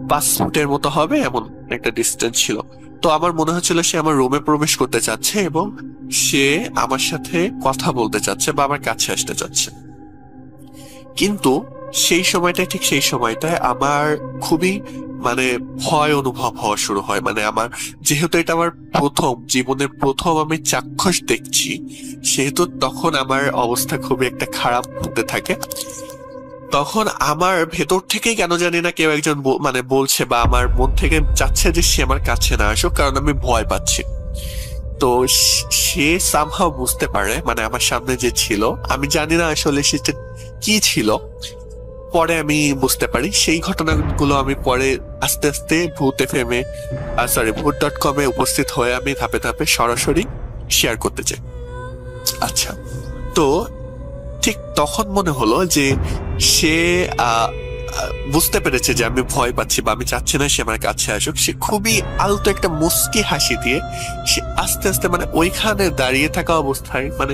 5 ফুটের মতো হবে, এমন একটা ডিস্টেন্স ছিল। তো আমার মনে হচ্ছিল সে আমার রুমে প্রবেশ করতে চাচ্ছে এবং সে আমার সাথে কথা বলতে চাচ্ছে বা আমার কাছে আসতে চাচ্ছে। কিন্তু সেই সময়টায় আমার খুবই মানে ভয় অনুভব হওয়া শুরু হয়। মানে আমার যেহেতু এটা আমার জীবনের প্রথম আমি চাক্ষুষ দেখছি, সেহেতু তখন আমার অবস্থা খুবই একটা খারাপ হতে থাকে। তখন আমার ভেতর থেকেই কেন জানি না কেউ একজন মানে বলছে বা আমার মন থেকে চাচ্ছে যে সে আমার কাছে না আসুক, কারণ আমি ভয় পাচ্ছি। তো সে সামহাও বুঝতে পারে, মানে আমার সামনে যে ছিল, আমি জানি না আসলে সেটা কি ছিল, পরে আমি বুঝতে পারি। সেই ঘটনাগুলো আমি পরে আস্তে আস্তে ভূত.com উপস্থিত হয়ে আমি ধাপে ধাপে সরাসরি শেয়ার করতে চাই। আচ্ছা, তো ঠিক তখন মনে হলো যে সে বুঝতে পেরেছে যে আমি ভয় পাচ্ছি বা আমি চাচ্ছি না সে আমার কাছে আসুক। সে খুবই আলতো একটা মুস্কি হাসি দিয়ে সে আস্তে আস্তে মানে ওইখানে দাঁড়িয়ে থাকা অবস্থায়, মানে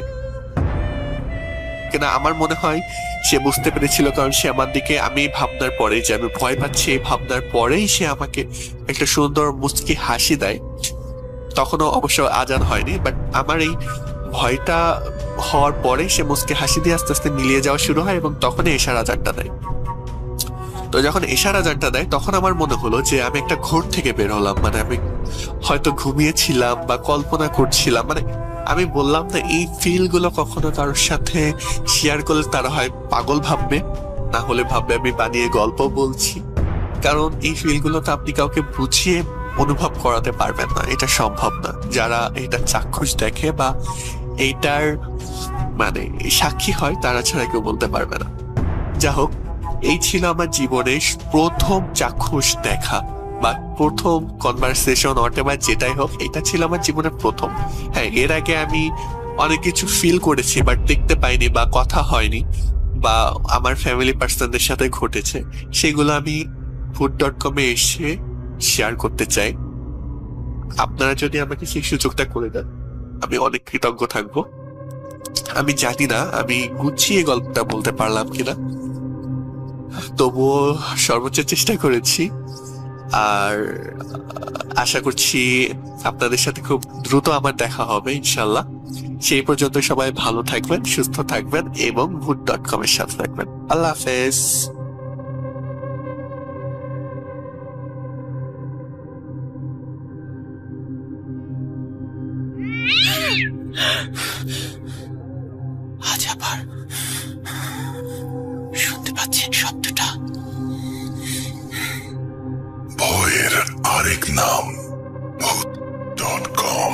কিনা আমার মনে হয় সে বুঝতে পেরেছিল, কারণ সে আমার দিকে, আমি ভাবনার পরে যে আমি ভয় পাচ্ছি এই ভাবনার পরেই সে আমাকে একটা সুন্দর মুস্কি হাসি দেয়। তখনও অবশ্য আজান হয়নি, বাট আমার এই ভয়টা হওয়ার পরে সে মুস্কি হাসি দিয়ে আস্তে আস্তে মিলিয়ে যাওয়া শুরু হয় এবং তখনই এশার আজানটা দেয়। তো যখন এশার আজানটা দেয় তখন আমার মনে হলো যে আমি একটা ঘোর থেকে বের হলাম, মানে আমি হয়তো ঘুমিয়েছিলাম বা কল্পনা করছিলাম। মানে আমি বললাম না, এই ফিল গুলো কখনো কারোর সাথে শেয়ার করলে তারা হয় পাগল ভাববে, না হলে ভাববে আমি বানিয়ে গল্প বলছি। কারণ এই ফিল গুলো তো আপনি কাউকে বুঝিয়ে অনুভব করাতে পারবেন না, এটা সম্ভব না। যারা এটা চাক্ষুষ দেখে বা এইটার মানে সাক্ষী হয় তারা ছাড়া কেউ বলতে পারবে না। যা হোক, এই ছিল আমার জীবনের প্রথম চাক্ষুষ দেখা বা প্রথম কনভারসেশন, অথবা যেটাই হোক, এটা ছিল আমার জীবনের প্রথম। হ্যাঁ, এর আগে আমি অনেক কিছু ফিল করেছি বাট দেখতে পাইনি বা কথা হয়নি বা আমার ফ্যামিলি পার্সনদের সাথে ঘটেছে, সেগুলো আমি ভূত.com এসে শেয়ার করতে চাই। আপনারা যদি আমাকে সেই সুযোগটা করে দেন আমি অনেক কৃতজ্ঞ থাকবো। আমি জানি না আমি গুছিয়ে গল্পটা বলতে পারলাম কিনা, তবুও সর্বোচ্চ চেষ্টা করেছি। আর আশা করছি আপনাদের সাথে খুব দ্রুত আমার দেখা হবে ইনশাল্লাহ। সেই পর্যন্ত সবাই ভালো থাকবেন, সুস্থ থাকবেন এবং ভূত.com এর সাথে থাকবেন। আল্লাহ হাফেজ। আজ আবার শুনতে পাচ্ছেন শব্দটা? ভয়ের আরেক নাম ভূত.com।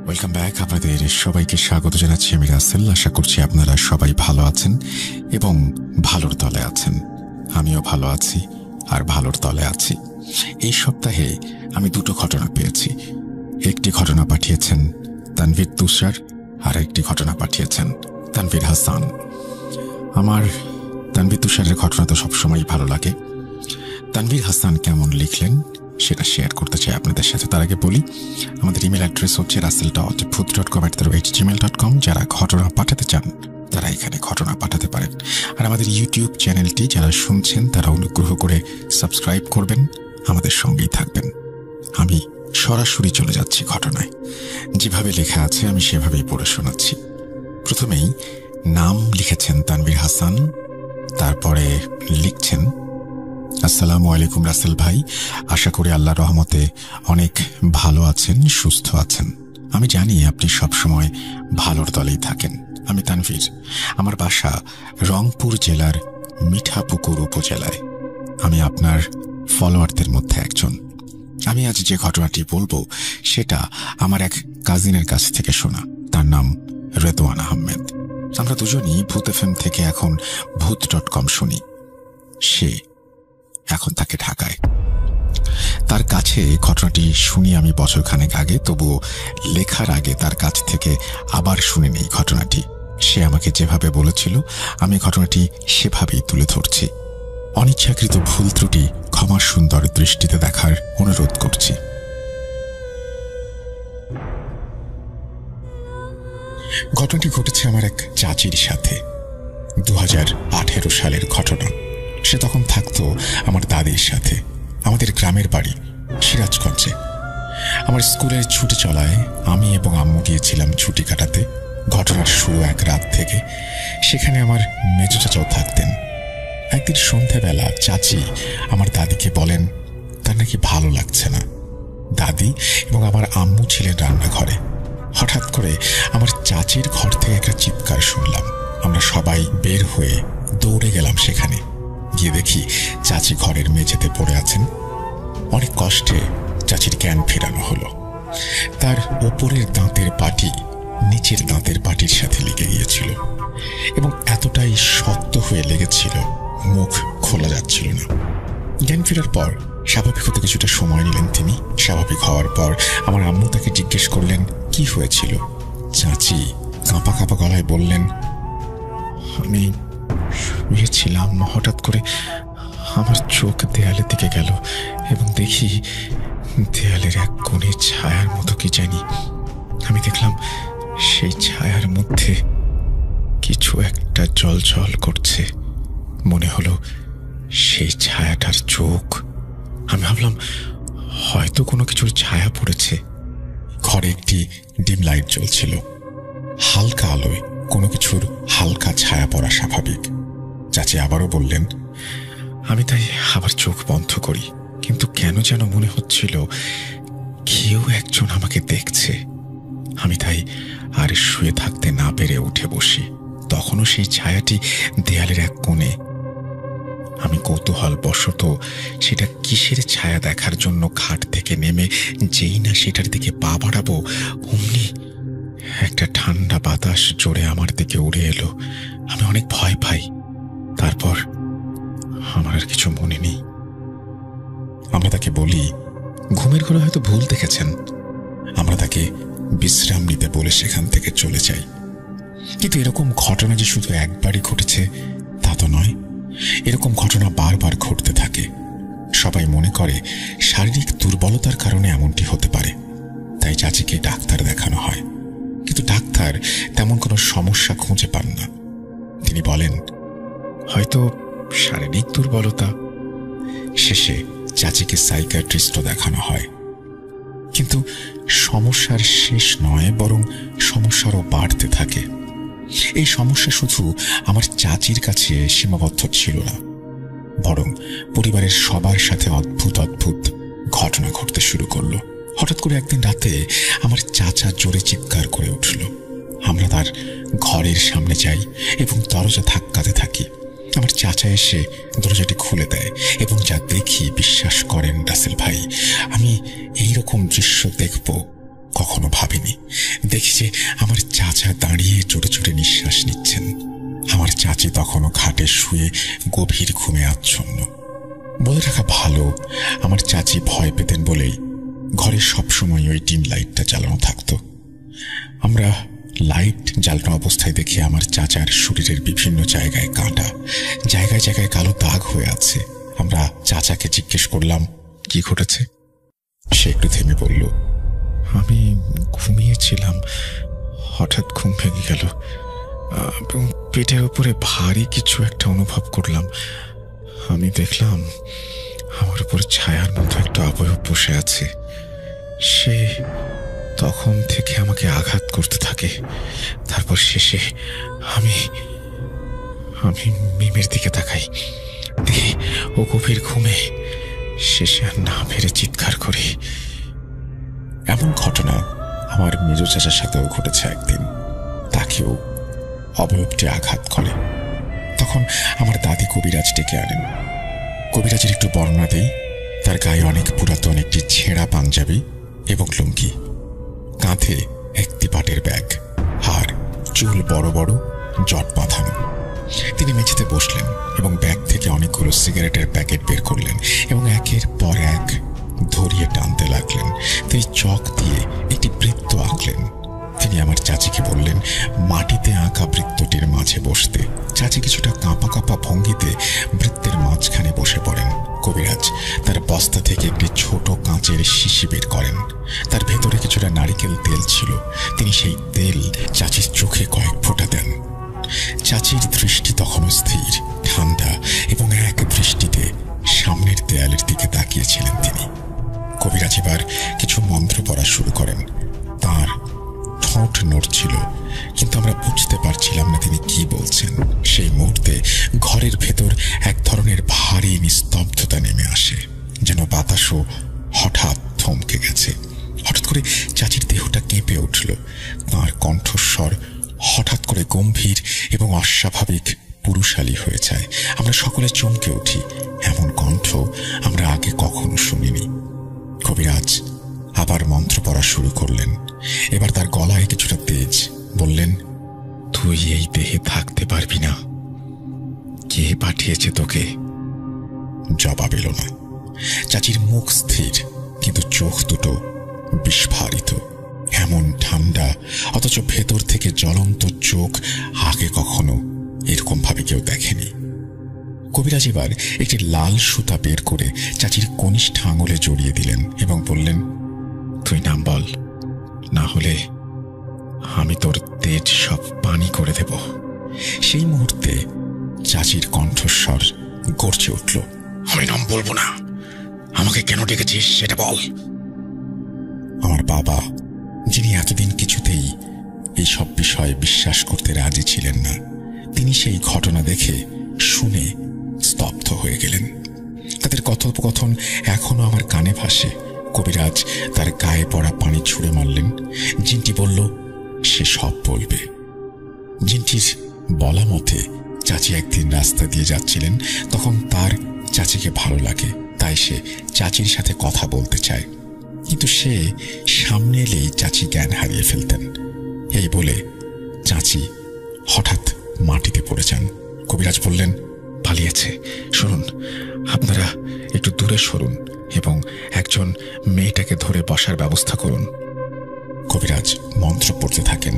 Welcome back. আপনাদের সবাইকে স্বাগত জানাচ্ছি আমি রাসেল। আশা করছি আপনারা সবাই ভালো আছেন এবং ভালোর তলে আছেন। আমিও ভালো আছি আর ভালোর তলে আছি। এই সপ্তাহে আমি দুটো ঘটনা পেয়েছি। একটি ঘটনা পাঠিয়েছেন তানভীর তুষার আর একটি ঘটনা পাঠিয়েছেন তানভীর হাসান। আমার তানভীর তুষারের ঘটনা তো সবসময় ভালো লাগে। তানভীর হাসান কেমন লিখলেন সেটা শেয়ার করতে চাই আপনাদের সাথে। তার আগে বলি, আমাদের ইমেল অ্যাড্রেস হচ্ছে rasel.bhoot.com@gmail.com। যারা ঘটনা পাঠাতে চান তারা এখানে ঘটনা পাঠাতে পারেন। আর আমাদের ইউটিউব চ্যানেলটি যারা শুনছেন তারা অনুগ্রহ করে সাবস্ক্রাইব করবেন, আমাদের সঙ্গেই থাকবেন। আমি সরাসরি চলে যাচ্ছি ঘটনায়। যেভাবে লেখা আছে আমি সেভাবেই পড়ে শোনাচ্ছি। প্রথমেই নাম লিখেছেন তানভীর হাসান, তারপরে লিখছেন, আসসালামু আলাইকুম রাসেল ভাই, আশা করি আল্লাহর রহমতে অনেক ভালো আছেন, সুস্থ আছেন। আমি জানি আপনি সবসময় ভালোর দলেই থাকেন। আমি তানভীর, আমার বাসা রংপুর জেলার মিঠাপুকুর উপজেলায়। আমি আপনার ফলোয়ারদের মধ্যে একজন। আমি আজ যে ঘটনাটি বলবো সেটা আমার এক কাজিনের কাছ থেকে শোনা। তার নাম রেদওয়ান আহমেদ। আমরা দুজনই ভূত এফএম থেকে এখন ভূত.com শুনি। সে এখন থাকে ঢাকায়। তার কাছে ঘটনাটি শুনি আমি বছরখানেক আগে, তবুও লেখার আগে তার কাছ থেকে আবার শুনে নেই ঘটনাটি। সে আমাকে যেভাবে বলেছিল আমি ঘটনাটি সেভাবেই তুলে ধরছি। অনিচ্ছাকৃত ভুল ত্রুটি ক্ষমার সুন্দর দৃষ্টিতে দেখার অনুরোধ করছি। ঘটনাটি ঘটেছে আমার এক চাচির সাথে। 2018 সালের ঘটনা। সে তখন থাকতো আমার দাদির সাথে। আমাদের গ্রামের বাড়ি সিরাজগঞ্জে। আমার স্কুলের ছুটি চলায় আমি এবং আম্মু গিয়েছিলাম ছুটি কাটাতে। ঘটনার শুরু এক রাত থেকে। সেখানে আমার মেজো চাচাও থাকতেন। একদিন সন্ধ্যাবেলা চাচি আমার দাদিকে বলেন তার নাকি ভালো লাগছে না। দাদি এবং আমার আম্মু ছিলেন রান্নাঘরে। হঠাৎ করে আমার চাচির ঘর থেকে একটা চিৎকার শুনলাম। আমরা সবাই বের হয়ে দৌড়ে গেলাম সেখানে। গিয়ে দেখি চাচি ঘরের মেঝেতে পড়ে আছেন। অনেক কষ্টে চাচির জ্ঞান ফেরানো হলো। তার ওপরের দাঁতের পাটি নিচের দাঁতের পাটির সাথে লেগে গিয়েছিল এবং এতটাই শক্ত হয়ে লেগেছিল মুখ খোলা যাচ্ছিল না। জ্ঞান ফেরার পর স্বাভাবিক হতে কিছুটা সময় নিলেন তিনি। স্বাভাবিক হওয়ার পর আমার আম্মু তাকে জিজ্ঞেস করলেন কি হয়েছিল। চাচি কাঁপা কাঁপা গলায় বললেন, আমি শুয়েছিলাম, হঠাৎ করে আমার চোখ দেয়ালের দিকে গেল এবং দেখি দেয়ালের এক কোণে ছায়ার মতো কি জানি। আমি দেখলাম সেই ছায়ার মধ্যে কিছু একটা জ্বলজ্বল করছে। মনে হলো সেই ছায়াটার চোখ। আমি ভাবলাম হয়তো কোনো কিছুর ছায়া পড়েছে। ঘরে একটি ডিম লাইট জ্বলছিল। হালকা আলোয় কোনো কিছুর হালকা ছায়া পড়া স্বাভাবিক। চাচি আবারও বললেন, আমি তাই আবার চোখ বন্ধ করি, কিন্তু কেন যেন মনে হচ্ছিল কেউ একজন আমাকে দেখছে। আমি তাই আর শুয়ে থাকতে না পেরে উঠে বসি। তখনও সেই ছায়াটি দেয়ালের এক কোণে। আমি কৌতূহল বশত সেটা কিসের ছায়া দেখার জন্য খাট থেকে নেমে যেই না সেটার দিকে পা বাড়াবো, অমনি একটা ঠান্ডা বাতাস জোরে আমার দিকে উড়ে এলো। আমি অনেক ভয় পাই। তারপর আমার আর কিছু মনে নেই। আমরা তাকে বলি ঘুমের ঘরে হয়তো ভুল দেখেছেন। আমরা তাকে বিশ্রাম নিতে বলে সেখান থেকে চলে যাই। কিন্তু এরকম ঘটনা যে শুধু একবারই ঘটেছে তা তো নয়। এরকম ঘটনা বারবার ঘটতে থাকে। সবাই মনে করে শারীরিক দুর্বলতার কারণে এমনটি হতে পারে, তাই চাচিকে ডাক্তার দেখানো হয়। কিন্তু ডাক্তার তেমন কোনো সমস্যা খুঁজে পান না। তিনি বলেন হয়তো শারীরিক দুর্বলতা। শেষে চাচিকে সাইকিয়াট্রিস্টও দেখানো হয়। কিন্তু সমস্যার শেষ নয়, বরং সমস্যারও বাড়তে থাকে। এই সমস্যা শুধু আমার চাচির কাছে সীমাবদ্ধ ছিল না, বরং পরিবারের সবার সাথে অদ্ভুত অদ্ভুত ঘটনা ঘটতে শুরু করলো। হঠাৎ করে একদিন রাতে আমার চাচা জোরে চিৎকার করে উঠল। আমরা তার ঘরের সামনে যাই এবং দরজা ধাক্কাতে থাকি। আমার চাচা এসে দরজাটি খুলে দেয় এবং যা দেখি, বিশ্বাস করেন রাসেল ভাই, আমি এইরকম দৃশ্য দেখব কখনো ভাবিনি। দেখি যে আমার চাচা দাঁড়িয়ে জোরে জোরে নিঃশ্বাস নিচ্ছেন। আমার চাচি তখনও খাটে শুয়ে গভীর ঘুমে আচ্ছন্ন। বলে রাখা ভালো, আমার চাচি ভয় পেতেন বলেই ঘরে সবসময় ওই ডিম লাইটটা জ্বালানো থাকতো। আমরা লাইট জ্বালানো অবস্থায় দেখি আমার চাচার শরীরের বিভিন্ন জায়গায় কাঁটা, জায়গায় জায়গায় কালো দাগ হয়ে আছে। আমরা চাচাকে জিজ্ঞেস করলাম কি ঘটেছে। সে একটু থেমে বলল, আমি ঘুমিয়েছিলাম, হঠাৎ ঘুম ভেঙে গেল এবং পেটের উপরে ভারী কিছু একটা অনুভব করলাম। আমি দেখলাম আমার উপর ছায়ার মতো একটা অবয়ব বসে আছে। সে তখন থেকে আমাকে আঘাত করতে থাকে। তারপর শেষে আমি মিমের দিকে তাকাই, দেখি ও গভীর ঘুমে। শেষে আর না পেরে চিৎকার করি। এমন ঘটনা আমার মেজো চাচার সাথেও ঘটেছে একদিন। তাকেও অবয়বটি আঘাত করে। তখন আমার দাদি কবিরাজ ডেকে আনেন। কবিরাজের একটু বর্ণনা দেই। তার গায়ে অনেক পুরাতন একটি ছেঁড়া পাঞ্জাবি এবং লুঙ্গি, কাঁধে একটি পাটের ব্যাগ, আর চুল বড় বড় জট বাঁধানো। তিনি মেঝেতে বসলেন এবং ব্যাগ থেকে অনেকগুলো সিগারেটের প্যাকেট বের করলেন এবং একের পর এক ধরিয়ে টানতে লাগলেন। তিনি চক দিয়ে একটি বৃত্ত আঁকলেন। তিনি আমার চাচিকে বললেন মাটিতে আঁকা বৃত্তটির মাঝে বসতে। চাচি কিছুটা কাঁপা কাঁপা ভঙ্গিতে বৃত্তের মাঝখানে বসে পড়েন। কবিরাজ তার বস্তা থেকে একটি ছোট কাঁচের শিশি বের করেন। তার ভেতরে কিছুটা নারিকেল তেল ছিল। তিনি সেই তেল চাচির চোখে কয়েক ফোঁটা দেন। চাচির দৃষ্টি তখনও স্থির, ঠান্ডা এবং এক দৃষ্টিতে সামনের দেয়ালের দিকে তাকিয়েছিলেন তিনি। কবিরাজ এবার কিছু মন্ত্র পড়া শুরু করেন। তার ঠোঁট নড়ছিল, কিন্তু আমরা বুঝতে পারছিলাম না তিনি কি বলছেন। সেই মুহূর্তে ঘরের ভেতর এক ধরনের ভারী নিস্তব্ধতা নেমে আসে, যেন বাতাসও হঠাৎ থমকে গেছে। হঠাৎ করে চাচির দেহটা কেঁপে উঠল। তাঁর কণ্ঠস্বর হঠাৎ করে গম্ভীর এবং অস্বাভাবিক পুরুষালী হয়ে যায়। আমরা সকলে চমকে উঠি। এমন কণ্ঠ আমরা আগে কখনো শুনিনি। কবিরাজ আবার মন্ত্র পড়া শুরু করলেন। এবার তার গলায় কিছুটা তেজ। বললেন, তুই এই দেহে থাকতে পারবি না। কে পাঠিয়েছে তোকে? জবাব এলো না। চাচির মুখ স্থির, কিন্তু চোখ দুটো বিস্ফারিত, এমন ঠান্ডা, অথচ ভেতর থেকে জ্বলন্ত চোখ আগে কখনো এরকম ভাবে কেউ দেখেনি। কবিরাজ এবার একটি লাল সুতা বের করে চাচির কনিষ্ঠ আঙুলে জড়িয়ে দিলেন এবং বললেন, তুই নাম বল, না হলে আমি তোর তেজ সব পানি করে দেব। সেই মুহূর্তে চাচির কণ্ঠস্বর গর্জে উঠল, আমি নাম বলবো না। আমাকে কেন ডেকেছিস সেটা বল। আমার বাবা, যিনি এতদিন কিছুতেই এই সব বিষয়ে বিশ্বাস করতে রাজি ছিলেন না, তিনি সেই ঘটনা দেখে শুনে স্তব্ধ হয়ে গেলেন। তাদের কথোপকথন এখনো আমার কানে ভাসে। কবিরাজ তার গায়ে পড়া পানি ছুঁড়ে মারলেন। জিনটি বলল সে সব বলবে। জিনটির বলা মতে চাচি একদিন রাস্তা দিয়ে যাচ্ছিলেন, তখন তার চাচিকে ভালো লাগে, তাই সে চাচির সাথে কথা বলতে চায়, কিন্তু সে সামনে এলেই চাচি জ্ঞান হারিয়ে ফেলতেন। এই বলে চাচি হঠাৎ মাটিতে পড়ে যান। কবিরাজ বললেন, পালিয়েছে। শুনুন, আপনারা একটু দূরে সরুন এবং একজন মেয়েটাকে ধরে বসার ব্যবস্থা করুন। কবিরাজ মন্ত্র পড়তে থাকেন।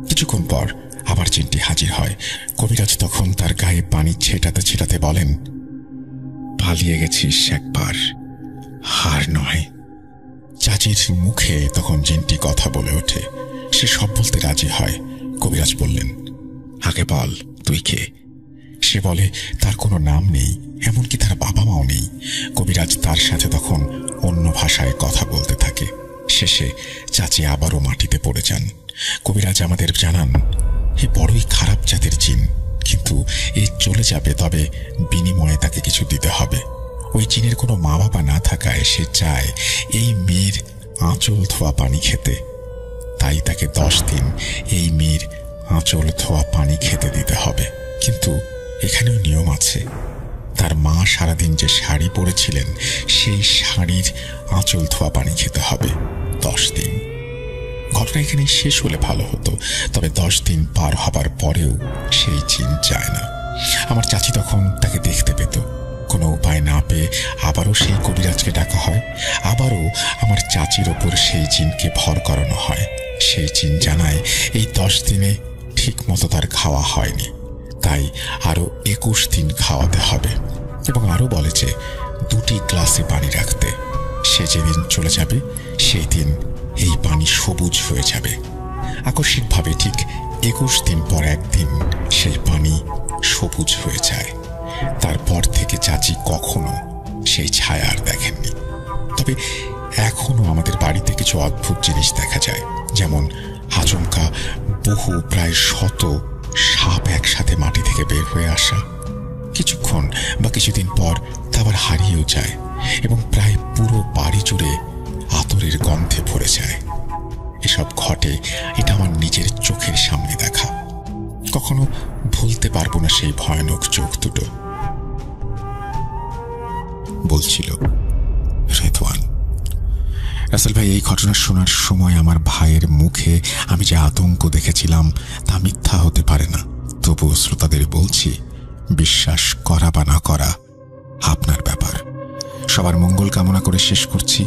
কিছুক্ষণ পর আবার জিনটি হাজির হয়। কবিরাজ তখন তার গায়ে পানি ছেটাতে ছেটাতে বলেন, পালিয়ে গেছিস একবার, হার নয়। চাচির মুখে তখন জিনটি কথা বলে ওঠে। সে সব বলতে রাজি হয়। কবিরাজ বললেন, আগে বল তুই কে? সে বলে তার কোনো নাম নেই, এমনকি তার বাবা মাও নেই। কবিরাজ তার সাথে তখন অন্য ভাষায় কথা বলতে থাকে। শেষে চাচি আবারও মাটিতে পড়ে যান। কবিরাজ আমাদের জানান, এ বড়ই খারাপ জাতের জিন, কিন্তু এ চলে যাবে, তবে বিনিময়ে তাকে কিছু দিতে হবে। ওই জিনের কোনো মা বাবা না থাকায় সে চায় এই মেয়ের আঁচল ধোয়া পানি খেতে, তাই তাকে 10 দিন এই মেয়ের আঁচল ধোয়া পানি খেতে দিতে হবে। কিন্তু এখানেও নিয়ম আছে। তার মা সারাদিন যে শাড়ি পরেছিলেন সেই শাড়ির আঁচল ধোয়া পানি খেতে হবে 10 দিন। ঘটনা এখানে শেষ হলে ভালো হতো, তবে 10 দিন পার হবার পরেও সেই জিন যায় না। আমার চাচি তখন তাকে দেখতে পেত। কোনো উপায় না পেয়ে আবারও সেই কবিরাজকে ডাকা হয়। আবারও আমার চাচির ওপর সেই জিনকে ভর করানো হয়। সেই জিন জানায় এই 10 দিনে ঠিক মতো তার খাওয়া হয়নি, তাই আরো 21 দিন খাওয়াতে হবে, এবং আরো বলে যে 2টি গ্লাসে পানি রাখতে। সে যেদিন চলে যাবে সেই দিন এই পানি সবুজ হয়ে যাবে। আকস্মিকভাবে ঠিক 21 দিন পর একদিন সেই পানি সবুজ হয়ে যায়। তারপর থেকে চাচি কখনো সেই ছায়া আর দেখেননি। তবে এখনো আমাদের বাড়িতে কিছু অদ্ভুত জিনিস দেখা যায়, যেমন আচমকা বহু প্রায় 100 সাপ একসাথে মাটি থেকে বের হয়ে আসা। কিছুক্ষণ বা কিছুদিন পর তা আবার হারিয়েও যায় এবং প্রায় পুরো বাড়ি জুড়ে আতরের গন্ধে ভরে যায়। এসব ঘটে, এটা আমার নিজের চোখের সামনে দেখা। কখনো ভুলতে পারবো না সেই ভয়ানক চোখ দুটো। বলছিল রেদওয়ান। রাসেল ভাই, এই ঘটনা শোনার সময় আমার ভাইয়ের মুখে আমি যে আতঙ্ক দেখেছিলাম তা মিথ্যা হতে পারে না। তবুও শ্রোতাদের বলছি, বিশ্বাস করা বা না করা আপনার ব্যাপার। সবার মঙ্গল কামনা করে শেষ করছি।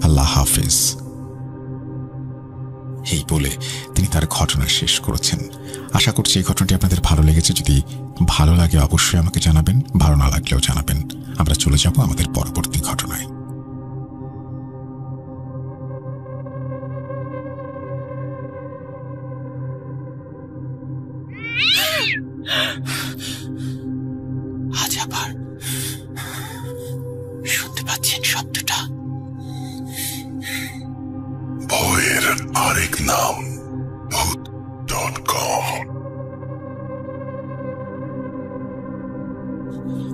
আল্লাহ হাফেজ। এই বলে তিনি তার ঘটনা শেষ করেছেন। আশা করছি এই ঘটনাটি আপনাদের ভালো লেগেছে। যদি ভালো লাগে অবশ্যই আমাকে জানাবেন, ভালো না লাগলেও জানাবেন। আমরা চলে যাব আমাদের পরবর্তী ঘটনায়। আজ আবার শুনতে পাচ্ছেন শব্দটা? ভয়ের আরেক নাম ভূত.com।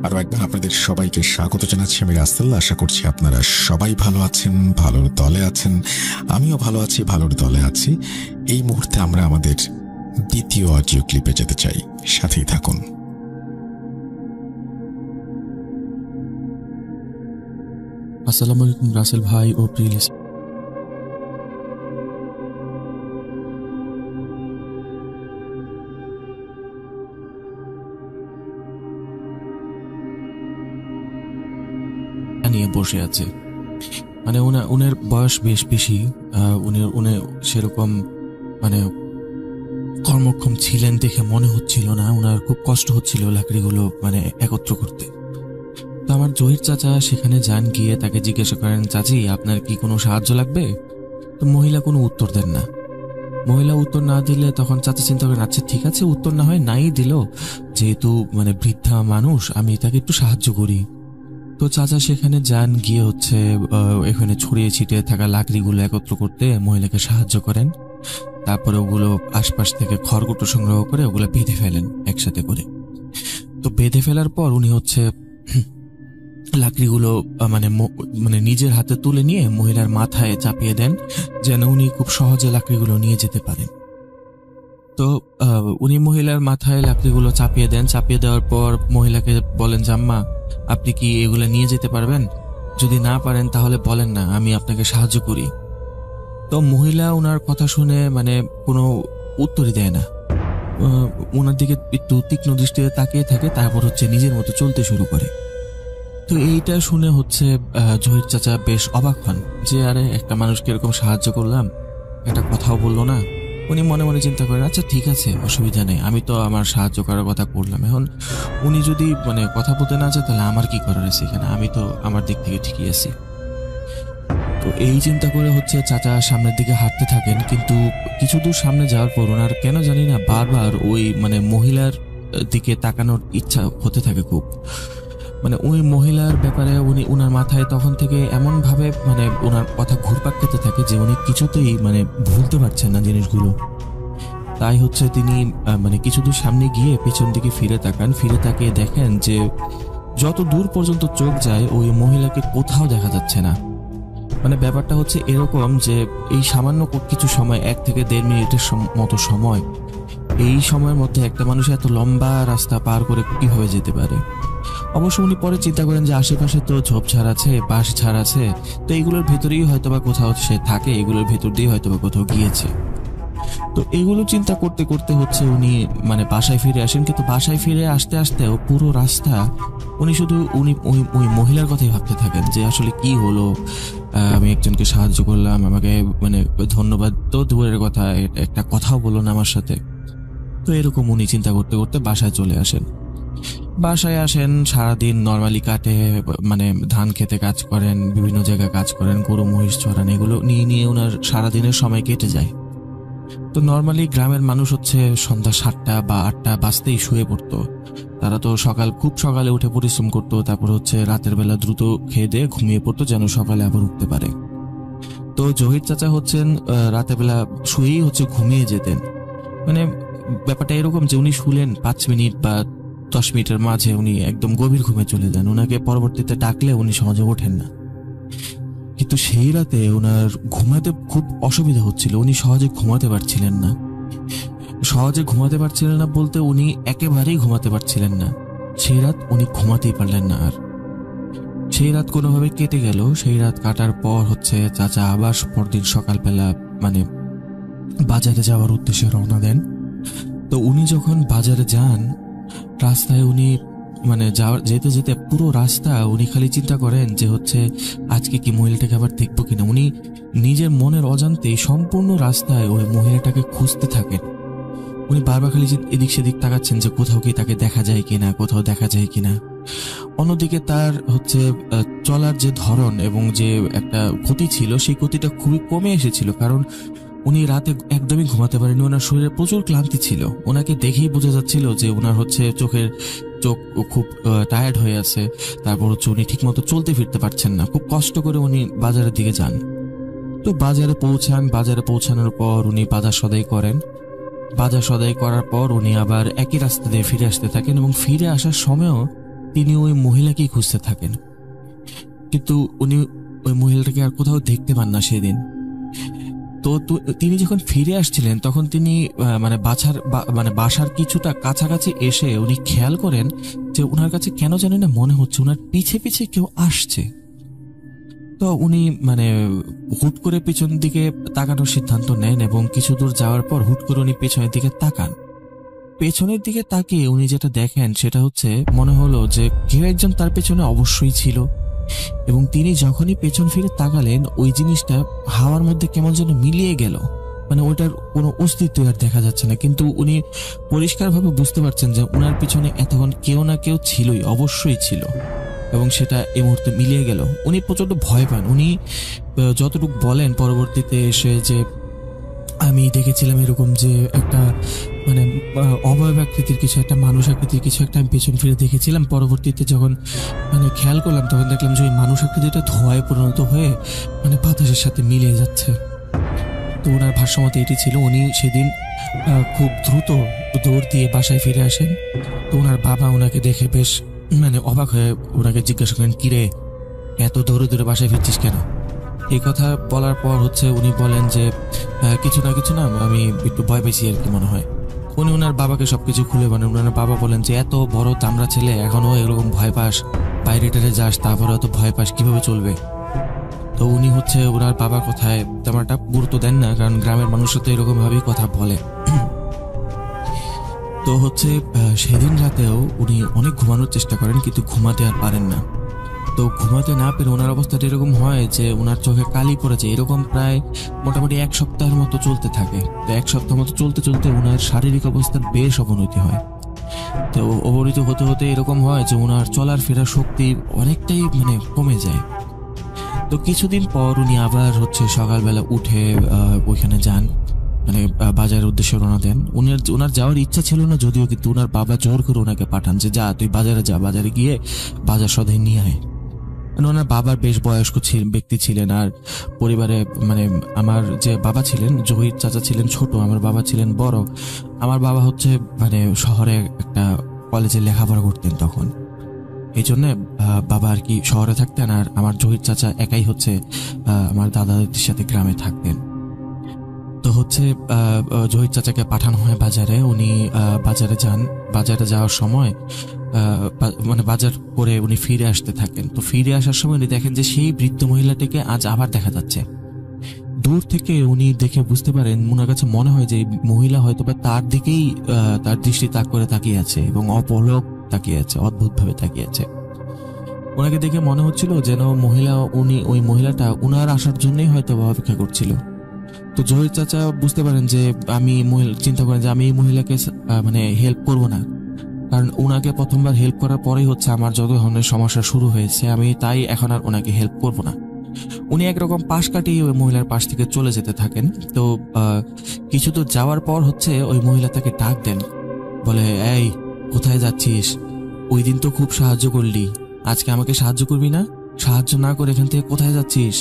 আরো একবার আপনাদের সবাইকে স্বাগত জানাচ্ছি। আমি রাসেল। আশা করছি আপনারা সবাই ভালো আছেন, ভালোর দলে আছেন। আমিও ভালো আছি, ভালোর দলে আছি। এই মুহূর্তে আমরা আমাদের দ্বিতীয় অডিও ক্লিপে যেতে চাই, সাথেই থাকুন। আসসালামু আলাইকুম রাসেল ভাই ও প্রিলিস। নিয়ে বসে আছে, মানে উনার বয়স বেশ বেশি। উনি সেরকম মানে কর্মক্ষম ছিলেন দেখে মনে হচ্ছিল না। উনার খুব কষ্ট হচ্ছিল লাকড়িগুলো মানে একত্র করতে। তো আমার জহির চাচা সেখানে যান, গিয়ে তাকে জিজ্ঞাসা করেন, চাচি আপনার কি কোনো সাহায্য লাগবে? তো মহিলা কোনো উত্তর দেন না। মহিলা উত্তর না দিলে তখন চাচা চিন্তা করেন, আচ্ছা ঠিক আছে, উত্তর না হয় নাই দিল, যেহেতু মানে বৃদ্ধা মানুষ, আমি তাকে একটু সাহায্য করি। তো চাচা সেখানে যান, গিয়ে এখানে ছড়িয়ে ছিটিয়ে থাকা লাকড়িগুলো একত্র করতে মহিলাকে সাহায্য করেন। তারপরে ওগুলো আশপাশ থেকে খড়কুটো সংগ্রহ করে ওগুলো বেঁধে ফেলেন একসাথে করে। তো বেঁধে ফেলার পর উনি লাকড়িগুলো মানে নিজের হাতে তুলে নিয়ে মহিলার মাথায় চাপিয়ে দেন, যেন উনি খুব সহজে লাকড়িগুলো নিয়ে যেতে পারেন। তো উনি মহিলার মাথায় লাকড়িগুলো চাপিয়ে দেন। চাপিয়ে দেওয়ার পর মহিলাকে বলেন, জাম্মা আপনি কি এগুলো নিয়ে যেতে পারবেন? যদি না পারেন তাহলে বলেন না, আমি আপনাকে সাহায্য করি। তো মহিলা ওনার কথা শুনে মানে কোনো উত্তরই দেয় না, ওনার দিকে একটু তীক্ষ্ণ দৃষ্টিতে তাকিয়ে থাকে। তারপর নিজের মতো চলতে শুরু করে। তো এইটা শুনে জহির চাচা বেশ অবাক হন যে আরে একটা মানুষকে এরকম সাহায্য করলাম, একটা কথাও বললো না। উনি মনে মনে চিন্তা করেন, আচ্ছা ঠিক আছে, অসুবিধা নেই, আমি তো আমার সাহায্য করার কথা করলাম, এখন উনি যদি মানে কথা বলতে না চায় তাহলে আমার কি করার আছে এখানে, আমি তো আমার দিক থেকে ঠিকই আছি। তো এই চিন্তা করে চাচা সামনের দিকে হাঁটতে থাকেন। কিন্তু কিছু দূর সামনে যাওয়ার পর ওনার কেন জানি না বারবার ওই মানে মহিলার দিকে তাকানোর ইচ্ছা হতে থাকে খুব। মানে ওই মহিলার ব্যাপারে উনার মাথায় তখন থেকে এমন ভাবে মানে ওনার কথা ঘুরপাক খেতে থাকে যে উনি কিছুতেই মানে ভুলতে পারছেন না জিনিসগুলো। তাই তিনি মানে কিছু দূর সামনে গিয়ে পেছন দিকে ফিরে তাকান। ফিরে তাকিয়ে দেখেন যে যত দূর পর্যন্ত চোখ যায় ওই মহিলাকে কোথাও দেখা যাচ্ছে না। মানে ব্যাপারটা এরকম যে এই সামান্য কিছু সময়, 1 থেকে 1.5 মিনিটের মতো সময়, এই সময়ের মধ্যে একটা মানুষ এত লম্বা রাস্তা পার করে কিভাবে যেতে পারে। অবশ্য উনি পরে চিন্তা করেন যে আশেপাশে তো ঝোপঝাড় আছে, বাঁশ ঝাড় আছে, তো এগুলোর ভেতরেই হয়তোবা কোথাও সে থাকে, এগুলোর ভেতর দিয়ে হয়তোবা কোথাও গিয়েছে। তো এগুলো চিন্তা করতে করতে উনি মানে বাসায় ফিরে আসেন। কিন্তু বাসায় ফিরে আসতে আসতেও পুরো রাস্তা উনি ওই মহিলার কথাই ভাবতে থাকেন যে আসলে কি হলো, আমি একজনকে সাহায্য করলাম, আমাকে মানে ধন্যবাদ তো দূরের কথা, একটা কথাও বললো না আমার সাথে। তো এরকম উনি চিন্তা করতে করতে বাসায় চলে আসেন। বাসায় আসেন, সারাদিন নর্মালি কাটে, মানে ধান খেতে কাজ করেন, বিভিন্ন জায়গায় কাজ করেন, গরু মহিষ চড়ান, এগুলো নিয়ে ওনার সারাদিনের সময় কেটে যায়। তো নর্মালি গ্রামের মানুষ সন্ধ্যা 7টা বা 8টা বাজতেই শুয়ে পড়তো। তারা তো খুব সকালে উঠে পরিশ্রম করতো, তারপর রাতের বেলা দ্রুত খেয়ে দিয়ে ঘুমিয়ে পড়তো যেন সকালে আবার উঠতে পারে। তো জহির চাচা রাতের বেলা শুয়েই ঘুমিয়ে যেতেন। মানে ব্যাপারটা এরকম যে উনি শুলেন 5 মিনিট বা 10 মিনিটের মাঝে উনি একদম গভীর ঘুমে চলে যান। ওনাকে পরবর্তীতে ডাকলে উনি সহজে ওঠেন না। কিন্তু সেই রাতে ওনার ঘুমাতে খুব অসুবিধা হচ্ছিল, উনি সহজে ঘুমাতে পারছিলেন না। বলতে উনি একেবারেই ঘুমাতে পারছিলেন না। সেই রাত উনি ঘুমাতেই পারলেন না। আর সেই রাত কোনোভাবে কেটে গেল। সেই রাত কাটার পর চাচা আবার পরদিন সকালবেলা মানে বাজারে যাওয়ার উদ্দেশ্যে রওনা দেন। তো উনি যখন বাজারে যান, রাস্তায় উনি মানে যেতে যেতে পুরো রাস্তা উনি খালি চিন্তা করেন যে হচ্ছে আজকে কি মহিলাটাকে আবার দেখবো কিনা। উনি নিজের মনের অজান্তে সম্পূর্ণ রাস্তায় ওই মহিলাটাকে খুঁজতে থাকেন। উনি বারবার খালি এদিক সেদিক তাকাচ্ছেন যে কোথাও কি তাকে দেখা যায় কিনা, কোথাও দেখা যায় কিনা। অন্যদিকে তার হচ্ছে চলার যে ধরন এবং যে একটা গতি ছিল, সেই গতিটা খুবই কমে এসেছিল, কারণ উনি রাতে একদমই ঘুমাতে পারেনি। ওনার শরীরে প্রচুর ক্লান্তি ছিল। ওনাকে দেখেই বোঝা যাচ্ছিল যে ওনার হচ্ছে চোখ খুব টায়ার্ড হয়ে আছে। তারপর হচ্ছে উনি ঠিকমতো চলতে ফিরতে পারছেন না। খুব কষ্ট করে উনি বাজারের দিকে যান। তো বাজারে পৌঁছানোর পর উনি বাজার সদাই করেন। বাজার সদাই করার পর উনি আবার একই রাস্তা দিয়ে ফিরে আসতে থাকেন এবং ফিরে আসার সময়ও তিনি ওই মহিলাকেই খুঁজতে থাকেন। কিন্তু উনি ওই মহিলাটাকে আর কোথাও দেখতে পান না সেদিন। তো তিনি যখন ফিরে আসছিলেন তখন তিনি বাসার কিছুটা কাছাকাছি এসে উনি খেয়াল করেন যে ওনার কাছে কেন জানি না মনে হচ্ছে ওনার পিছে পিছে কেউ আসছে। তো উনি হুট করে পিছন দিকে তাকানোর সিদ্ধান্ত নেন এবং কিছু দূর যাওয়ার পর হুট করে উনি পেছনের দিকে তাকান। পেছনের দিকে তাকিয়ে উনি যেটা দেখেন সেটা হচ্ছে মনে হলো যে কেউ একজন তার পেছনে অবশ্যই ছিল। এবং তিনি যখনই পেছন ফিরে তাকালেন ওই জিনিসটা হাওয়ার মধ্যে কেমন যেন মিলিয়ে গেল, ওইটার কোনো অস্তিত্ব আর দেখা যাচ্ছে না। কিন্তু উনি পরিষ্কারভাবে বুঝতে পারছেন যে ওনার পিছনে এতক্ষণ কেউ না কেউ ছিলই, অবশ্যই ছিল, এবং সেটা এই মুহূর্তে মিলিয়ে গেল। উনি প্রচন্ড ভয় পান। উনি যতটুকু বলেন পরবর্তীতে এসে যে আমি দেখেছিলাম এরকম যে একটা অবয়ব আকৃতির কিছু একটা, মানুষ আকৃতির কিছু একটা আমি পেছন ফিরে দেখেছিলাম। পরবর্তীতে যখন খেয়াল করলাম তখন দেখলাম যে ওই মানুষ আকৃতিটা ধোঁয়ায় পরিণত হয়ে বাতাসের সাথে মিলিয়ে যাচ্ছে। তো ওনার ভাষ্যমতে এটি ছিল। উনি সেদিন খুব দ্রুত দৌড় দিয়ে বাসায় ফিরে আসেন। তো ওনার বাবা ওনাকে দেখে বেশ অবাক হয়ে ওনাকে জিজ্ঞাসা করেন, কিরে এত দৌড়ে দৌড়ে বাসায় ফিরছিস কেন? এই কথা বলার পর হচ্ছে উনি বলেন যে কিছু না আমি একটু ভয় পেয়েছি আর কি মনে হয়। উনি ওনার বাবাকে সবকিছু খুলে বলেন। ওনার বাবা বলেন যে এত বড় দামড়া ছেলে এখনো এরকম ভয় পাস, বাইরে টেরে যাস, তারপরে এত ভয় পাস, কিভাবে চলবে? তো উনি হচ্ছে ওনার বাবার কথায় তেমন একটা গুরুত্ব দেন না, কারণ গ্রামের মানুষরা তো এরকম ভাবেই কথা বলে। তো হচ্ছে সেদিন রাতেও উনি অনেক ঘুমানোর চেষ্টা করেন কিন্তু ঘুমাতে আর পারেন না। তো ঘুমাতে না পেরে ওনার অবস্থাটা এরকম হয় যে ওনার চোখে কালি পড়েছে। এরকম প্রায় মোটামুটি 1 সপ্তাহের মতো চলতে থাকে। তো 1 সপ্তাহ মতো চলতে চলতে ওনার শারীরিক অবস্থার বেশ অবনতি হয়। তো অবনতি হতে হতে এরকম হয় যে ওনার চলার ফেরার শক্তি অনেকটাই কমে যায়। তো কিছুদিন পর উনি আবার হচ্ছে সকালবেলা উঠে ওইখানে যান, বাজারের উদ্দেশ্যে রওনা দেন। ওনার যাওয়ার ইচ্ছা ছিল না যদিও, কিন্তু ওনার বাবা জোর করে ওনাকে পাঠান যে যা তুই বাজারে যা, বাজারে গিয়ে বাজার সদাই নিয়ে আয়। ওনার বাবার বেশ বয়স্ক ব্যক্তি ছিলেন। আর পরিবারে আমার যে বাবা ছিলেন, জহির চাচা ছিলেন ছোট, আমার বাবা ছিলেন বড়। আমার বাবা হচ্ছে শহরে একটা কলেজে লেখাপড়া করতেন তখন, এই জন্য বাবা আর কি শহরে থাকতেন। আর আমার জহির চাচা একাই হচ্ছে আমার দাদাদের সাথে গ্রামে থাকতেন। তো হচ্ছে জহির চাচাকে পাঠানো হয় বাজারে। উনি বাজারে যান। বাজারে যাওয়ার সময় বাজার করে উনি ফিরে আসতে থাকেন। তো ফিরে আসার সময় উনি দেখেন যে সেই বৃদ্ধ মহিলাটিকে আজ আবার দেখা যাচ্ছে। দূর থেকে উনি দেখে বুঝতে পারেন, ওনার কাছে মনে হয় যে মহিলা হয়তো বা তার দিকেই তার দৃষ্টি তাক করে তাকিয়ে আছে এবং অপলক তাকিয়ে আছে, অদ্ভুতভাবে তাকিয়ে আছে। ওনাকে দেখে মনে হচ্ছিল যেন ওই মহিলাটা উনার আসার জন্যই হয়তো অপেক্ষা করছিল। তো জহির চাচা বুঝতে পারেন যে চিন্তা করেন যে আমি এই মহিলাকে হেল্প করব না, কারণ ওনাকে প্রথমবার হেল্প করার পরেই হচ্ছে আমার যত ধরনের সমস্যা শুরু হয়েছে, আমি তাই এখন আর ওনাকে হেল্প করব না। উনি একরকম পাশ কাটিয়ে ওই মহিলার পাশ থেকে চলে যেতে থাকেন। তো কিছু দূর যাওয়ার পর হচ্ছে ওই মহিলা তাকে ডাক দেন, বলে এই কোথায় যাচ্ছিস? ওই দিন তো খুব সাহায্য করলি, আজকে আমাকে সাহায্য করবি না? সাহায্য না করে এখান থেকে কোথায় যাচ্ছিস?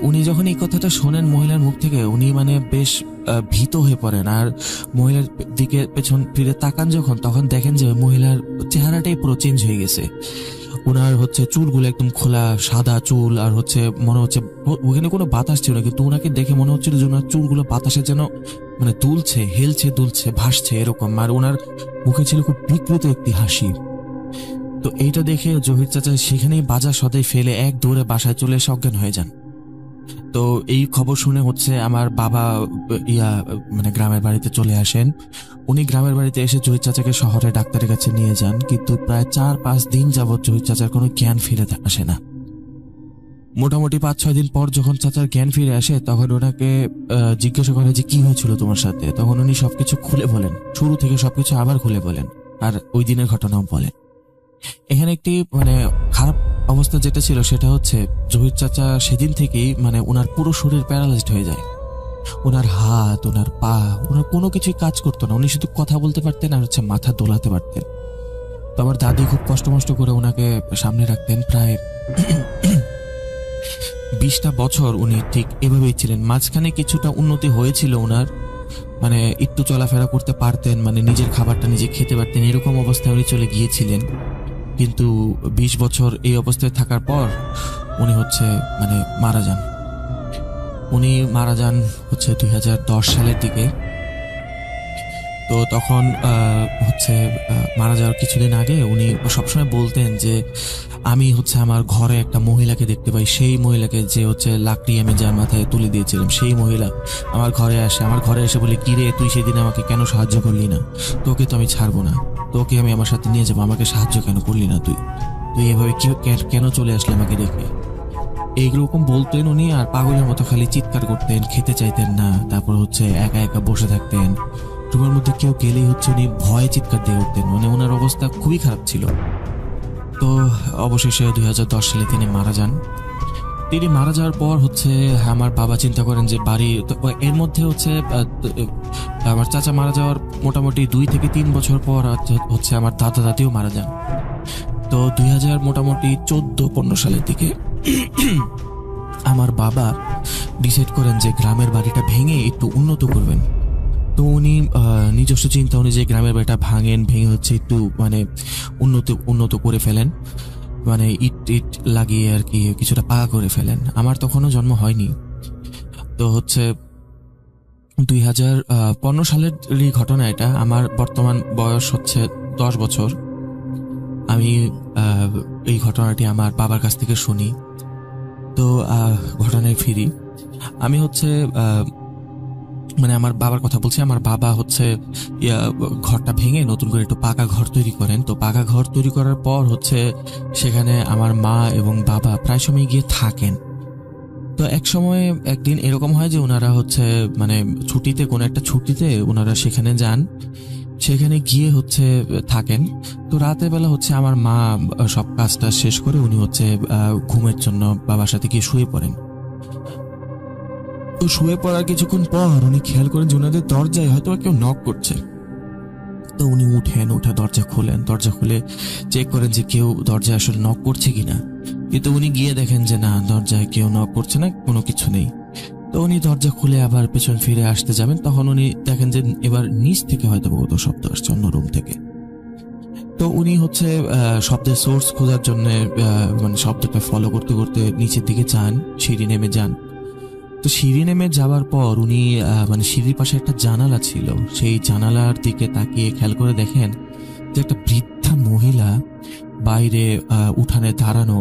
উনি যখন এই কথাটা শোনেন মহিলার মুখ থেকে, উনি বেশ ভীত হয়ে পড়েন। আর মহিলার দিকে পেছন ফিরে তাকান যখন, তখন দেখেন যে মহিলার চেহারাটাই পুরো চেঞ্জ হয়ে গেছে। ওনার হচ্ছে চুলগুলো একদম খোলা সাদা চুল, আর হচ্ছে মনে হচ্ছে ওখানে কোনো বাতাস ছিল না, কিন্তু ওনাকে দেখে মনে হচ্ছিল যে ওনার চুলগুলো বাতাসে যেন দুলছে, হেলছে, দুলছে, ভাসছে এরকম। আর ওনার মুখে ছিল খুব বিকৃত একটি হাসি। তো এইটা দেখে জহির চাচা সেখানেই বাজার সদাই ফেলে এক দৌড়ে বাসায় চলে এসে অজ্ঞান হয়ে যান। তো এই খবর শুনে হচ্ছে আমার বাবা মানে গ্রামের বাড়িতে চলে আসেন। উনি গ্রামের বাড়িতে এসে জহির চাচাকে শহরে ডাক্তারের কাছে নিয়ে যান, কিন্তু প্রায় 4-5 দিন যাবৎ জহির চাচার কোনো জ্ঞান ফিরে আসে না। মোটামুটি 5-6 দিন পর যখন চাচার জ্ঞান ফিরে আসে, তখন ওনাকে জিজ্ঞাসা করে যে কি হয়েছিল তোমার সাথে। তখন উনি সবকিছু খুলে বলেন, শুরু থেকে সবকিছু আবার খুলে বলেন, আর ওই দিনের ঘটনাও বলেন। এখানে একটি মানে খারাপ অবস্থা যেটা ছিল সেটা হচ্ছে জহির চাচা সেদিন থেকেই মানে ওনার পুরো শরীর প্যারালাইজড হয়ে যায়। ওনার হাত, ওনার পা, ওনার কোনো কিছুই কাজ করতো না। উনি শুধু কথা বলতে পারতেন আর হচ্ছে মাথা দোলাতে পারতেন। তো আমার দাদি খুব কষ্ট করে ওনাকে সামনে রাখতেন। প্রায় 20টা বছর উনি ঠিক এভাবেই ছিলেন। মাঝখানে কিছুটা উন্নতি হয়েছিল ওনার, মানে একটু চলাফেরা করতে পারতেন, মানে নিজের খাবারটা নিজে খেতে পারতেন, এরকম অবস্থায় উনি চলে গিয়েছিলেন। কিন্তু 20 বছর এই অবস্থায় থাকার পর উনি হচ্ছে মানে মারা যান। উনি মারা যান হচ্ছে 2010 সালের দিকে। তো তখন হচ্ছে মারা যাওয়ার কিছুদিন আগে উনি সবসময় বলতেন যে আমি হচ্ছে আমার ঘরে একটা মহিলাকে দেখতে পাই, সেই মহিলাকে যে হচ্ছে লাকড়ি আমি যার মাথায় তুলে দিয়েছিলাম, সেই মহিলা আমার ঘরে আসে। আমার ঘরে এসে বলে, কি রে তুই সেদিন আমাকে কেন সাহায্য করলি না? তোকে তো আমি ছাড়বো না, তোকে আমি আমার সাথে নিয়ে যাবো, আমাকে সাহায্য কেন করলি না? তুই এভাবে কেন চলে আসলে আমাকে দেখে? এইরকম বলতেন উনি। আর পাগলের মতো খালি চিৎকার করতেন, খেতে চাইতেন না। তারপর হচ্ছে একা একা বসে থাকতেন। রুমের মধ্যে কেউ গেলেই হচ্ছে উনি ভয়ে চিৎকার দিয়ে উঠতেন। মানে ওনার অবস্থা খুবই খারাপ ছিল। তো অবশেষে 2010 সালে তিনি মারা যান। তিনি মারা যাওয়ার পর হচ্ছে আমার বাবা চিন্তা করেন যে বাড়ি, এর মধ্যে হচ্ছে আমার চাচা মারা যাওয়ার মোটামুটি 2 থেকে 3 বছর পর হচ্ছে আমার দাদা দাদিও মারা যান। তো 2000 মোটামুটি 14-15 সালের দিকে আমার বাবা ডিসাইড করেন যে গ্রামের বাড়িটা ভেঙে একটু উন্নত করবেন। তো উনি নিজস্ব চিন্তা অনুযায়ী গ্রামের বাড়িটা ভেঙে হচ্ছে একটু মানে উন্নত করে ফেলেন, মানে ইট লাগিয়ে আর কি কিছুটা পাকা করে ফেলেন। আমার তখনও জন্ম হয়নি। তো হচ্ছে 2015 সালের ঘটনা এটা। আমার বর্তমান বয়স হচ্ছে 10 বছর। আমি এই ঘটনাটি আমার বাবার কাছ থেকে শুনি। তো ঘটনায় ফিরি। আমি হচ্ছে মানে আমার বাবার কথা বলছি। আমার বাবা হচ্ছে ঘরটা ভেঙে নতুন করে একটু পাকা ঘর তৈরি করেন। তো পাকা ঘর তৈরি করার পর হচ্ছে সেখানে আমার মা এবং বাবা প্রায় সময় গিয়ে থাকেন। তো একদিন এরকম হয় যে ওনারা হচ্ছে মানে ছুটিতে, কোনো একটা ছুটিতে ওনারা সেখানে যান। সেখানে গিয়ে হচ্ছে থাকেন। তো রাতের বেলা হচ্ছে আমার মা সব কাজটা শেষ করে উনি হচ্ছে ঘুমের জন্য বাবার সাথে গিয়ে শুয়ে পড়েন। তো শুয়ে পড়ার কিছুক্ষণ পর উনি খেয়াল করেন যে ওনাদের দরজায় হয়তো কেউ নক করছে। তো উনি উঠে দরজা খুলে চেক করেন যে কেউ দরজায় আসলে নক করছে কিনা। কিন্তু উনি গিয়ে দেখেন যে না, দরজায় কেউ নক করছে না, কোনো কিছু নেই। তো উনি দরজা খুলে আবার পেছন ফিরে আসতে যাবেন, তখন উনি দেখেন যে এবার নিচ থেকে হয়তো কোথাও শব্দ আসছে, অন্য রুম থেকে। তো উনি হচ্ছে শব্দের সোর্স খোঁজার জন্য মানে শব্দটা ফলো করতে করতে নিচের দিকে যান, সিঁড়ি নেমে যান। তো সিঁড়ি নেমে যাওয়ার পর উনি মানে সিঁড়ির পাশে একটা জানালা ছিল, সেই জানালার দিকে তাকিয়ে খেয়াল করে দেখেন যে একটা বৃদ্ধা মহিলা বাইরে উঠানে দাঁড়ানো।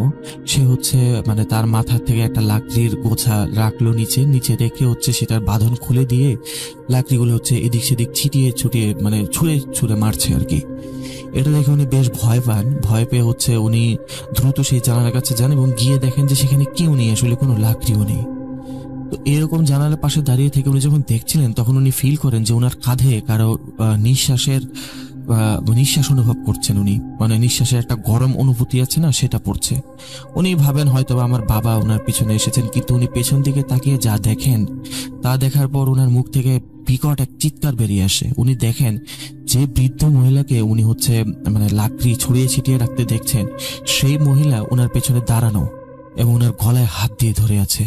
সে হচ্ছে মানে তার মাথা থেকে একটা লাকড়ির গোছা রাখলো নিচে রেখে হচ্ছে সেটার বাঁধন খুলে দিয়ে লাকড়িগুলো হচ্ছে এদিক সেদিক ছুটিয়ে মানে ছুঁড়ে মারছে আর কি। এটা দেখে উনি বেশ ভয় পেয়ে হচ্ছে উনি দ্রুত সেই জানালার কাছে যান এবং গিয়ে দেখেন যে সেখানে কেউ নেই, আসলে কোনো লাকড়িও নেই। তো এরকম জানালার পাশে দাঁড়িয়ে থেকে উনি যখন দেখছিলেন তখন উনি ফিল করেন যে ওনার কাঁধে কারো নিঃশ্বাস অনুভব করছেন। উনি মানে নিঃশ্বাসের একটা গরম অনুভূতি আছে না, সেটা পড়ছে। উনি ভাবেন হয়তো আমার বাবা ওনার পিছনে এসেছেন, কিন্তু উনি পেছন দিকে তাকিয়ে যা দেখেন তা দেখার পর ওনার মুখ থেকে বিকট এক চিৎকার বেরিয়ে আসে। উনি দেখেন যে বৃদ্ধ মহিলাকে উনি হচ্ছে মানে লাকড়ি ছড়িয়ে ছিটিয়ে রাখতে দেখছেন, সেই মহিলা ওনার পেছনে দাঁড়ানো এবং ওনার গলায় হাত দিয়ে ধরে আছে।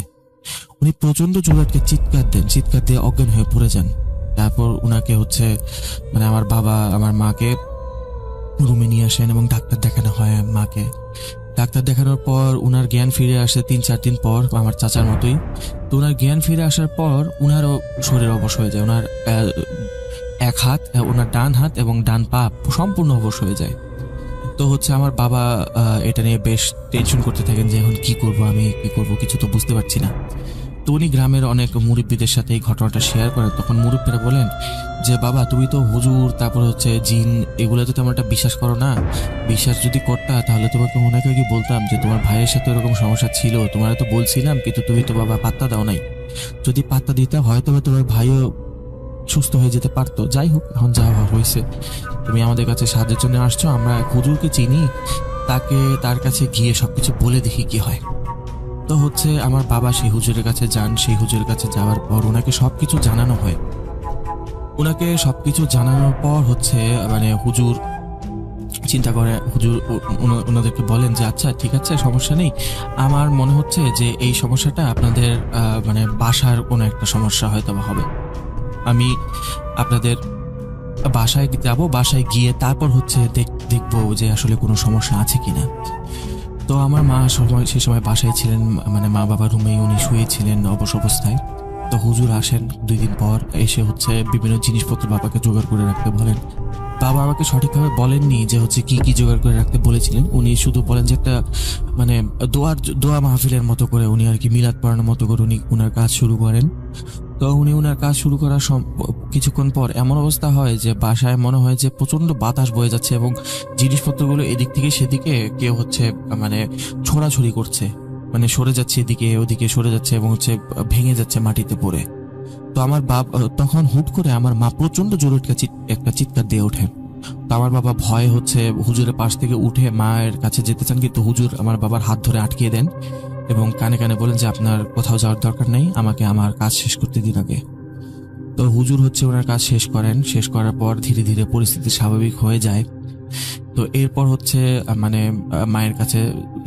উনি প্রচন্ড জোরে চিৎকার দিয়ে অজ্ঞান হয়ে পড়ে যান। তারপর উনাকে হচ্ছে মানে আমার বাবা আমার মাকে রুমে নিয়ে আসেন এবং ডাক্তার দেখানো হয়। মাকে ডাক্তার দেখানোর পর উনার জ্ঞান ফিরে আসে 3-4 দিন পর, আমার চাচার মতোই। তো উনার জ্ঞান ফিরে আসার পর উনারও শরীর অবশ হয়ে যায়। ওনার এক হাত, ওনার ডান হাত এবং ডান পা সম্পূর্ণ অবশ হয়ে যায়। তো হচ্ছে আমার বাবা এটা নিয়ে বেশ টেনশন করতে থাকেন যে এখন কি করব, কিছু তো বুঝতে পারছি না। তো উনি গ্রামের অনেক মুরব্বীদের সাথে এই ঘটনাটা শেয়ার করেন। তখন মুরব্বীরা বলেন যে বাবা তুমি তো হুজুর, তারপর হচ্ছে জিন, এগুলো তো তেমন একটা বিশ্বাস করো না। বিশ্বাস যদি করতা তাহলে তোমাকে ওনাকে কি বলতাম যে তোমার ভাইয়ের সাথে এরকম সমস্যা ছিল, তোমার তো বলছিলাম, কিন্তু তুমি তো বাবা পাত্তা দাও নাই। যদি পাত্তা দিতে হয়তো বা তোমার ভাইও সুস্থ হয়ে যেতে পারতো। যাই হোক, এখন যা হয়েছে, তুমি আমাদের কাছে সাহায্যের জন্য আসছো, আমরা হুজুরকে চিনি, তার কাছে গিয়ে সবকিছু বলে দেখি কি হয়। তো হচ্ছে আমার বাবা সেই হুজুরের কাছে যান। সেই হুজুরের কাছে যাওয়ার পর ওনাকে সবকিছু জানানো হয়। ওনাকে সবকিছু জানানোর পর হচ্ছে মানে হুজুর চিন্তা করে, হুজুর ওনাদেরকে বলেন যে আচ্ছা ঠিক আছে, সমস্যা নেই, আমার মনে হচ্ছে যে এই সমস্যাটা আপনাদের মানে বাসার কোনো একটা সমস্যা হয়তো হবে। আমি আপনাদের বাসায় যাব, বাসায় গিয়ে তারপর হচ্ছে দেখবো যে আসলে কোনো সমস্যা আছে কিনা। তো আমার মা সে সময় বাসায় ছিলেন, মানে মা বাবার রুমেই উনি শুয়েছিলেন অবশ অবস্থায়। তো হুজুর আসেন 2 দিন পর, এসে হচ্ছে বিভিন্ন জিনিসপত্র বাবাকে জোগাড় করে রাখতে বলেন। বাবা আমাকে সঠিকভাবে বলেননি যে হচ্ছে কি কি জোগাড় করে রাখতে বলেছিলেন। উনি শুধু বলেন যে একটা মানে দোয়া মাহফিলের মতো করে উনি আর কি মিলাদ পড়ানোর মতো করে উনি ওনার কাজ শুরু করেন। তো উনি ওনার কাজ শুরু করার কিছুক্ষণ পর এমন অবস্থা হয় যে বাসায় মনে হয় যে প্রচন্ড বাতাস বয়ে যাচ্ছে এবং জিনিসপত্রগুলো এদিক থেকে সেদিকে কেউ হচ্ছে মানে ছোড়াছুড়ি করছে, মানে সরে যাচ্ছে এদিকে ওদিকে সরে যাচ্ছে এবং হচ্ছে ভেঙে যাচ্ছে মাটিতে পড়ে। তো আমার তখন হুট করে আমার মা প্রচন্ড জোরে একটা চিৎকার দিয়ে ওঠেন। তো আমার বাবা ভয়ে হচ্ছে হুজুরের পাশ থেকে উঠে মায়ের কাছে যেতে চান, কিন্তু হুজুর আমার বাবার হাত ধরে আটকিয়ে দেন এবং কানে কানে বলেন যে আপনার কোথাও যাওয়ার দরকার নেই, আমাকে আমার কাজ শেষ করতে দিন আগে। তো হুজুর হচ্ছে ওনার কাজ শেষ করেন। শেষ করার পর ধীরে ধীরে পরিস্থিতি স্বাভাবিক হয়ে যায়। তো এরপর হচ্ছে মানে মায়ের কাছে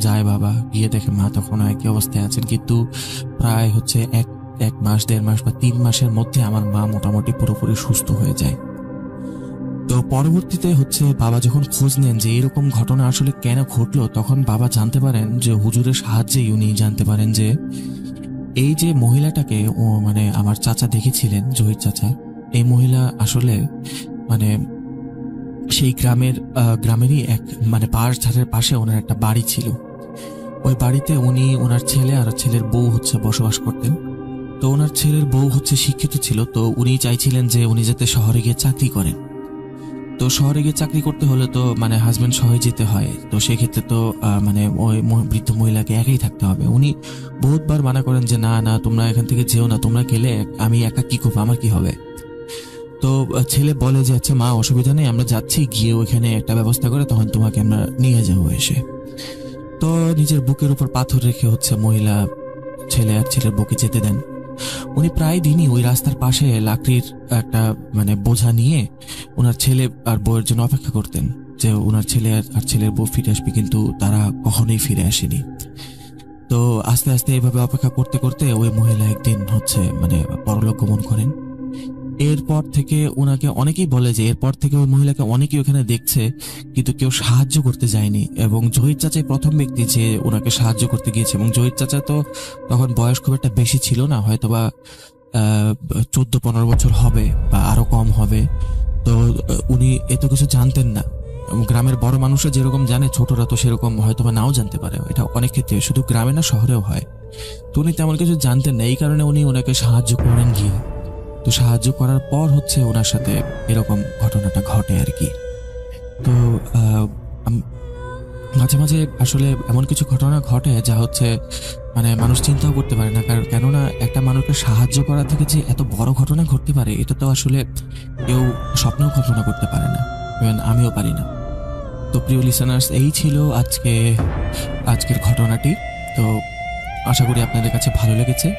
যায় বাবা, গিয়ে দেখে মা তখন একই অবস্থায় আছেন, কিন্তু প্রায় হচ্ছে এক মাস 1.5 মাস বা 3 মাসের মধ্যে আমার মা মোটামুটি পুরোপুরি সুস্থ হয়ে যায়। তো পরবর্তীতে হচ্ছে বাবা যখন খোঁজ নেন যে এরকম ঘটনা আসলে কেন ঘটলো, তখন বাবা জানতে পারেন যে হুজুরের সাহায্যেই উনি জানতে পারেন যে এই যে মহিলাটাকে মানে আমার চাচা দেখেছিলেন, জহির চাচা, এই মহিলা আসলে মানে সেই গ্রামেরই এক মানে পাহাড়ের পাশে ওনার একটা বাড়ি ছিল। ওই বাড়িতে উনি ওনার ছেলে আর ছেলের বউ হচ্ছে বসবাস করতেন। তো ওনার ছেলের বউ হচ্ছে শিক্ষিত ছিল, তো উনি চাইছিলেন যে উনি যাতে শহরে গিয়ে চাকরি করেন। তো শহরে গিয়ে চাকরি করতে হলে তো মানে হাজবেন্ড সহ যেতে হয়। তো সেক্ষেত্রে তো মানে ওই বৃদ্ধ মহিলাকে একাই থাকতে হবে। উনি বহুতবার মানা করেন যে না না, তোমরা এখান থেকে যেও না, তোমরা গেলে আমি একা কি করবো, আমার কি হবে। তো ছেলে বলে যে আচ্ছা মা, অসুবিধা নেই, আমরা যাচ্ছি, গিয়ে ওইখানে একটা ব্যবস্থা করে তখন তোমাকে আমরা নিয়ে যাবো এসে। তো নিজের বুকের উপর পাথর রেখে হচ্ছে মহিলা ছেলে আর ছেলের বউকে যেতে দেন। উনি প্রায় দিনই ওই রাস্তার পাশে লাকড়ির একটা মানে বোঝা নিয়ে ওনার ছেলে আর বউয়ের জন্য অপেক্ষা করতেন যে ওনার ছেলে আর ছেলের বউ ফিরে আসবে, কিন্তু তারা কখনোই ফিরে আসেনি। তো আস্তে আস্তে এইভাবে অপেক্ষা করতে করতে ওই মহিলা একদিন হচ্ছে মানে পরলোক গমন করেন। এরপর থেকে ওনাকে অনেকেই বলে যে এরপর থেকে ওই মহিলাকে অনেকেই ওখানে দেখছে, কিন্তু কেউ সাহায্য করতে যায়নি। এবং জহির চাচাই প্রথম ব্যক্তি যে ওনাকে সাহায্য করতে গিয়েছে। এবং জহির চাচা তো তখন বয়স খুব একটা বেশি ছিল না, হয়তোবা 14-15 বছর হবে বা আরো কম হবে। তো উনি এত কিছু জানতেন না। গ্রামের বড় মানুষরা যেরকম জানে, ছোটরা তো সেরকম হয়তোবা নাও জানতে পারে। এটা অনেক ক্ষেত্রে শুধু গ্রামে না, শহরেও হয়। তো উনি তেমন কিছু জানতেন না, এই কারণে উনি ওনাকে সাহায্য করেন গিয়ে। তো সাহায্য করার পর হচ্ছে ওনার সাথে এরকম ঘটনাটা ঘটে আর কি। তো মাঝে মাঝে আসলে এমন কিছু ঘটনা ঘটে যা হচ্ছে মানে মানুষ চিন্তাও করতে পারে না। কারণ কেননা একটা মানুষকে সাহায্য করা থেকে যে এত বড় ঘটনা ঘটতে পারে, এটা তো আসলে কেউ স্বপ্নেও কল্পনা করতে পারে না, আমিও পারি না। তো প্রিয় লিসেনার্স, এই ছিল আজকের ঘটনাটি। তো আশা করি আপনাদের কাছে ভালো লেগেছে।